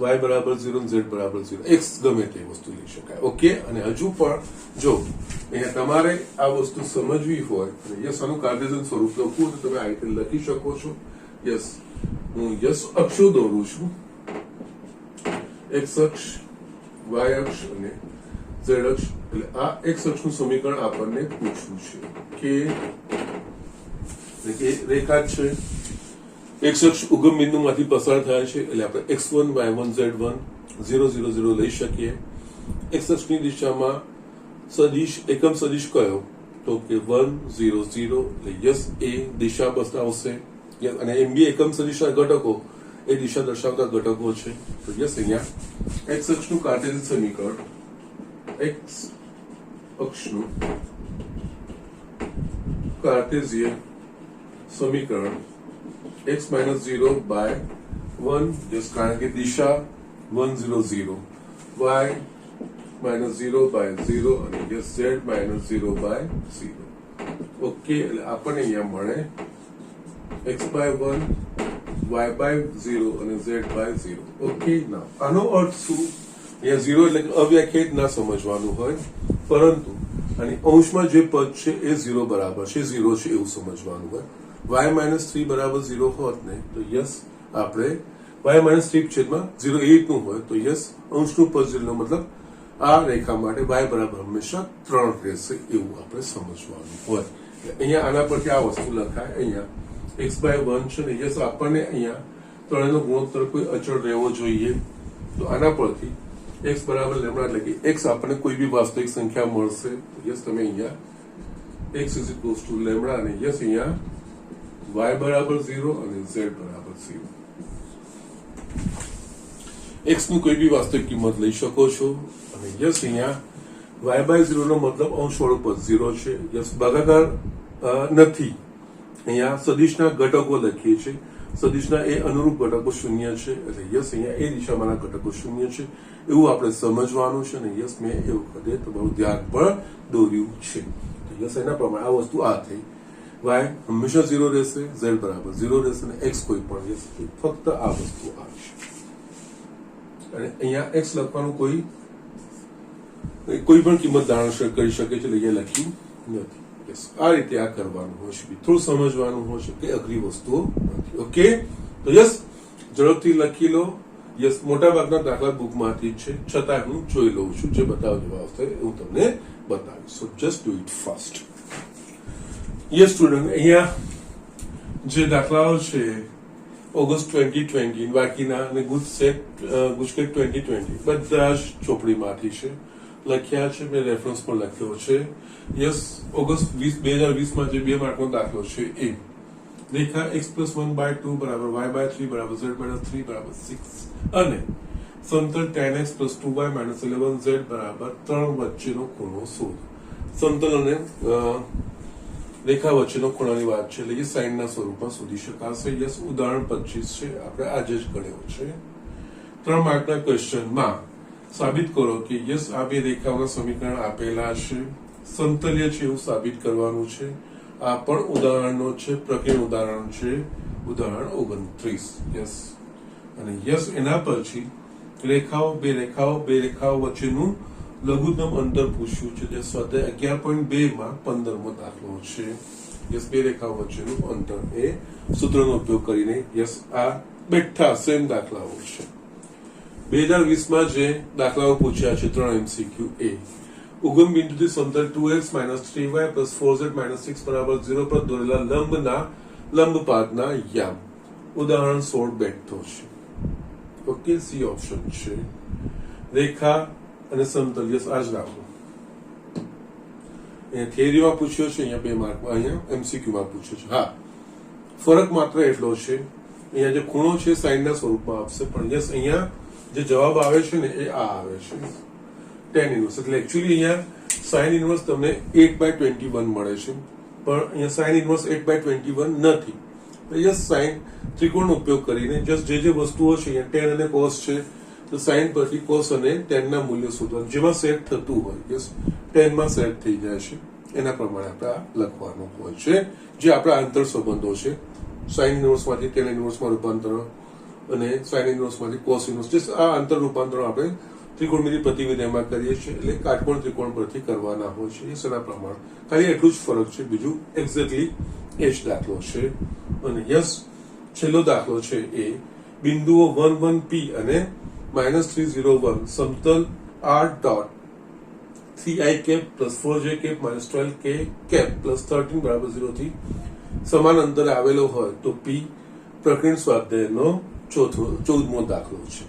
y બરાબર 0 અને z બરાબર 0, x ગમે તે વસ્તુ લઈ શકાય. ઓકે, અને હજુ પણ જો અહીંયા તમારે આ વસ્તુ સમજવી હોય, યસ આનું કાર્ટેશિયન સ્વરૂપ લખવું તો તમે આ રીતે લખી શકો છો. યસ, હું યસ અક્ષો દોરું છું, x અક્ષ, y અક્ષ અને z અક્ષ. એટલે આ x અક્ષનું સમીકરણ આપણને પૂછવું છે કે રેખા છે, x અક્ષ ઉગમ બિંદુમાંથી પસાર થાય છે, એટલે આપણે x1 y1 z1 0 0 0 લઈ શકીએ. x અક્ષની દિશામાં સદિશ એકમ સદિશ કયો? તો કે 1 0 0. એટલે યસ એ દિશા બતાવશે, અને એમ બી એકમ સદિશના ઘટકો એ દિશા દર્શાવતા ઘટકો છે. તો યસ અહીંયા x અક્ષનું કાર્ટેશિયન સમીકરણ, x અક્ષનું કાર્ટેશિયન સમીકરણ x - 0/1, યસ કારણ કે દિશા 1 0 0, y - 0/0 અને યસ z - 0/0. ઓકે, એટલે આપણને અહીંયા મળે x/1, y/0 અને z/0. ઓકે, ના આનો અર્થ શું? અહીંયા 0 એટલે કે અવ્યાખ્યાયિત ના સમજવાનું હોય, પરંતુ અને અંશમાં જે પદ છે એ 0 બરાબર છે, 0 છે એવું સમજવાનું હોય. y - 3 બરાબર 0 હોત ને તો યસ આપણે y - 3 છેદમાં 0 એ રીતનું હોય તો યસ અંશનું પદ 0 નો મતલબ આ રેખા માટે y બરાબર હંમેશા 3 રહેશે એવું આપણે સમજવાનું હોય. અહીંયા આના પરથી આ વસ્તુ લખાય. અહીંયા x/1 છે ને, યસ આપણને અહીંયા 3 નો ગુણોત્તર કોઈ અચળ રહેવો જોઈએ. તો આના પરથી x બરાબર લેમ્ડા, એટલે કે x આપણને કોઈ બી વાસ્તવિક સંખ્યા મળશે. યસ તમે અહીંયા x = લેમ્ડા અને યસ અહીંયા y બરાબર 0 અને z બરાબર 0. x નું કોઈ બી વાસ્તવિક કિંમત લઈ શકો છો. અને યસ અહીંયા y/0 નો મતલબ અંશવાળું પદ 0 છે. યસ ભાગાકાર નથી, અહીંયા સદિશના ઘટકો લખીએ છીએ, સદિશના એ અનુરૂપ ઘટકો શૂન્ય છે. એટલે યસ અહીંયા એ દિશામાંના ઘટકો શૂન્ય છે એવું આપણે સમજવાનું છે. અને યસ મેં એ વખતે તમારું ધ્યાન પણ દોર્યું છે. તો યસ એના પ્રમાણે આ વસ્તુ આ થઈ. y હંમેશા 0 રહેશે, z બરાબર 0 રહેશે અને x કોઈ પણ યસ ફક્ત આ વસ્તુ આવશે. અને અહીંયા x લખવાનું કોઈ પણ કિંમત ધારણ કરી શકે છે, એટલે અહીંયા લખ્યું નથી. આ રીતે આ કરવાનું હોય છે, થોડું સમજવાનું હોય છે કે અઘરી વસ્તુઓ નથી. ઓકે, તો યસ ઝડપથી લખી લો. યસ મોટા ભાગના દાખલા બુકમાંથી છે, છતાં હું જોઈ લઉં છું, જે બતાવવા જેવા હશે હું તમને બતાવીશ. સો just do it fast. Yes student, અહીંયા જે દાખલાઓ છે ઓગસ્ટ 2020 બાકીના અને ગુજકેટ 2020 બધા જ ચોપડીમાંથી છે. લખ્યા છે, મેં રેફરન્સ પણ લખ્યો છે. યસ, ઓગસ્ટ 2020 જે 2 માર્કનો દાખલો છે એ રેખા x+1/2 બરાબર y/3 બરાબર z-3 બરાબર 6 અને સમતલ tan x + 2y - 11z બરાબર 3 વચ્ચેનો ખૂણો શોધ. સમતલ અને રેખા વચ્ચેનો ખૂણાની વાત છે એટલે કે સાઈનના સ્વરૂપમાં શોધી શકાશે. યસ, ઉદાહરણ 25 છે, આપણે આજે જ ગણ્યો છે. 3 માર્કના ક્વેશ્ચનમાં સાબિત કરો કે યસ આ બે રેખાઓના સમીકરણ આપેલા છે, સમતલ્ય છે એવું સાબિત કરવાનું છે. આ પણ ઉદાહરણનો છે, પ્રકરણ ઉદાહરણ છે, ઉદાહરણ 29. યસ, અને યસ એના પછી બે રેખાઓ વચ્ચેનું લઘુત્તમ અંતર પૂછ્યું છે, જે સ્વાધ્યાય 11.2 માં 15મો દાખલો છે. યસ, બે રેખાઓ વચ્ચેનું અંતર એ સૂત્રનો ઉપયોગ કરીને યસ આ બેઠા સેમ દાખલાઓ છે. 2020 જે દાખલાઓ પૂછ્યા છે 3 MCQ એ ઉગમ બિંદુથી સમતલ 2x - 3y + 4z - 6 બરાબર 0 પર દોરેલા લંબપાતના યામ. ઉદાહરણ 16 બેઠો છે. ઓકે, સી ઓપ્શન છે. રેખા અને સમતલ યસ આ જ દાખલો અહીંયા થિયરીમાં પૂછ્યો છે, અહીંયા 2 માર્કમાં, અહીંયા MCQ માં પૂછ્યો છે. હા, ફરક માત્ર એટલો છે, અહીંયા જે ખૂણો છે સાઈનના સ્વરૂપમાં આપશે, પણ યસ અહીંયા જે જવાબ આવે છે ને એ આ આવે છે tan ઇન્વર્સ. એટલે એકચ્યુઅલી અહીંયા sin ઇન્વર્સ તમને 8/21 મળે છે, પણ અહીંયા sin ઇન્વર્સ 8/21 નથી. યસ, sin ત્રિકોણનો ઉપયોગ કરીને જસ્ટ જે વસ્તુઓ છે અહીંયા tan અને cos છે, તો sin પરથી cos અને tan ના મૂલ્યો શોધવાનું, જેમાં સેટ થતું હોય યસ tan માં સેટ થઈ જાય છે, એના પ્રમાણે આપણે આ લખવાનું હોય છે, જે આપણા આંતર સંબંધો છે. sin ઇન્વર્સ માંથી tan ઇન્વર્સમાં રૂપાંતર અને sin ઇન્વર્સ માંથી cos ઇન્વર્સ, જે આ આંતર રૂપાંતરો આપણે ત્રિકોણમિતિ પ્રતિવિધાનમાં કરીએ છીએ, એટલે કાટકોણ ત્રિકોણ પરથી કરવાના હોય છે. એના પ્રમાણે ખાલી એટલું જ ફરક છે, બીજું એક્ઝેક્ટલી એ જ દાખલો છે. અને યસ, છેલ્લો દાખલો છે એ બિંદુઓ 1, 1, P અને -301 સમતલ r dot 3i + 4j - 12k + 13 બરાબર 0 થી સમાન અંતરે આવેલો હોય તો P પ્રકરણ સ્વાધ્યાયનો 14મો દાખલો છે.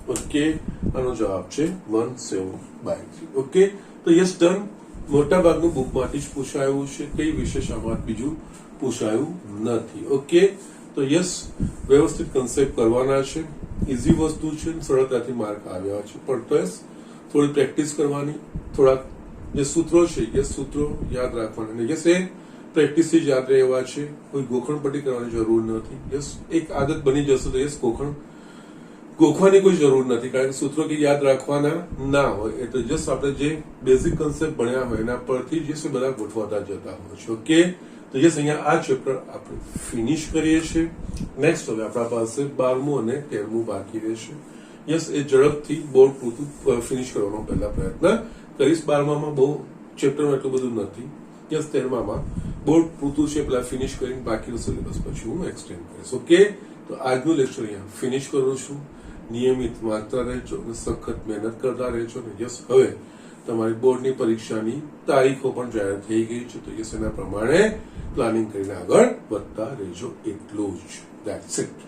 ઓકે, આનો જવાબ છે 1/7. ઓકે, તો યસ ડન. મોટા ભાગનું બુકમાંથી જ પૂછાયું છે, કઈ વિશેષ આમાં બીજું પૂછાયું નથી. ઓકે, તો યસ વ્યવસ્થિત કન્સેપ્ટ કરવાના છે, ઇઝી વસ્તુ છે, સરળતાથી માર્ક આવ્યા છે, પણ તો યસ થોડી પ્રેક્ટિસ કરવાની, થોડાક જે સૂત્રો છે યસ સૂત્રો યાદ રાખવાના, અને યસ એ પ્રેક્ટિસથી જ યાદ રહેવા છે, કોઈ ગોખણપટ્ટી કરવાની જરૂર નથી. યસ, એક આદત બની જશે તો યસ ગોખવાની કોઈ જરૂર નથી, કારણ કે સૂત્રો કે યાદ રાખવાના ના હોય, એટલે જસ્ટ આપણે જે બેઝિક કન્સેપ્ટ ભણ્યા હોય એના પરથી જે બધા ગોઠવાતા જતા હોય છે. ઓકે, તો યસ અહીંયા આ ચેપ્ટર આપણે ફિનિશ કરીએ છીએ. નેક્સ્ટ હવે આપણા પાસે 12મું અને 13મું બાકી રહેશે. યસ, એ ઝડપથી બોર્ડ પૂરતું ફિનિશ કરવાનો પહેલા પ્રયત્ન કરીશ. 12મામાં બહુ ચેપ્ટરમાં એટલું બધું નથી. યસ, 13મામાં બોર્ડ પૂરતું છે, પેલા ફિનિશ કરીને બાકીનો સિલેબસ પછી હું એક્સટેન્ડ કરીશ. ઓકે, તો આજનું લેક્ચર અહીંયા ફિનિશ કરું છું. નિયમિત વાંચતા રહેજો અને સખત મહેનત કરતા રહેજો. ને યસ, હવે તમારી બોર્ડની પરીક્ષાની તારીખો પણ જાહેર થઈ ગઈ છે, તો યસ એના પ્રમાણે પ્લાનિંગ કરીને આગળ વધતા રહેજો. એટલું જ. That's it.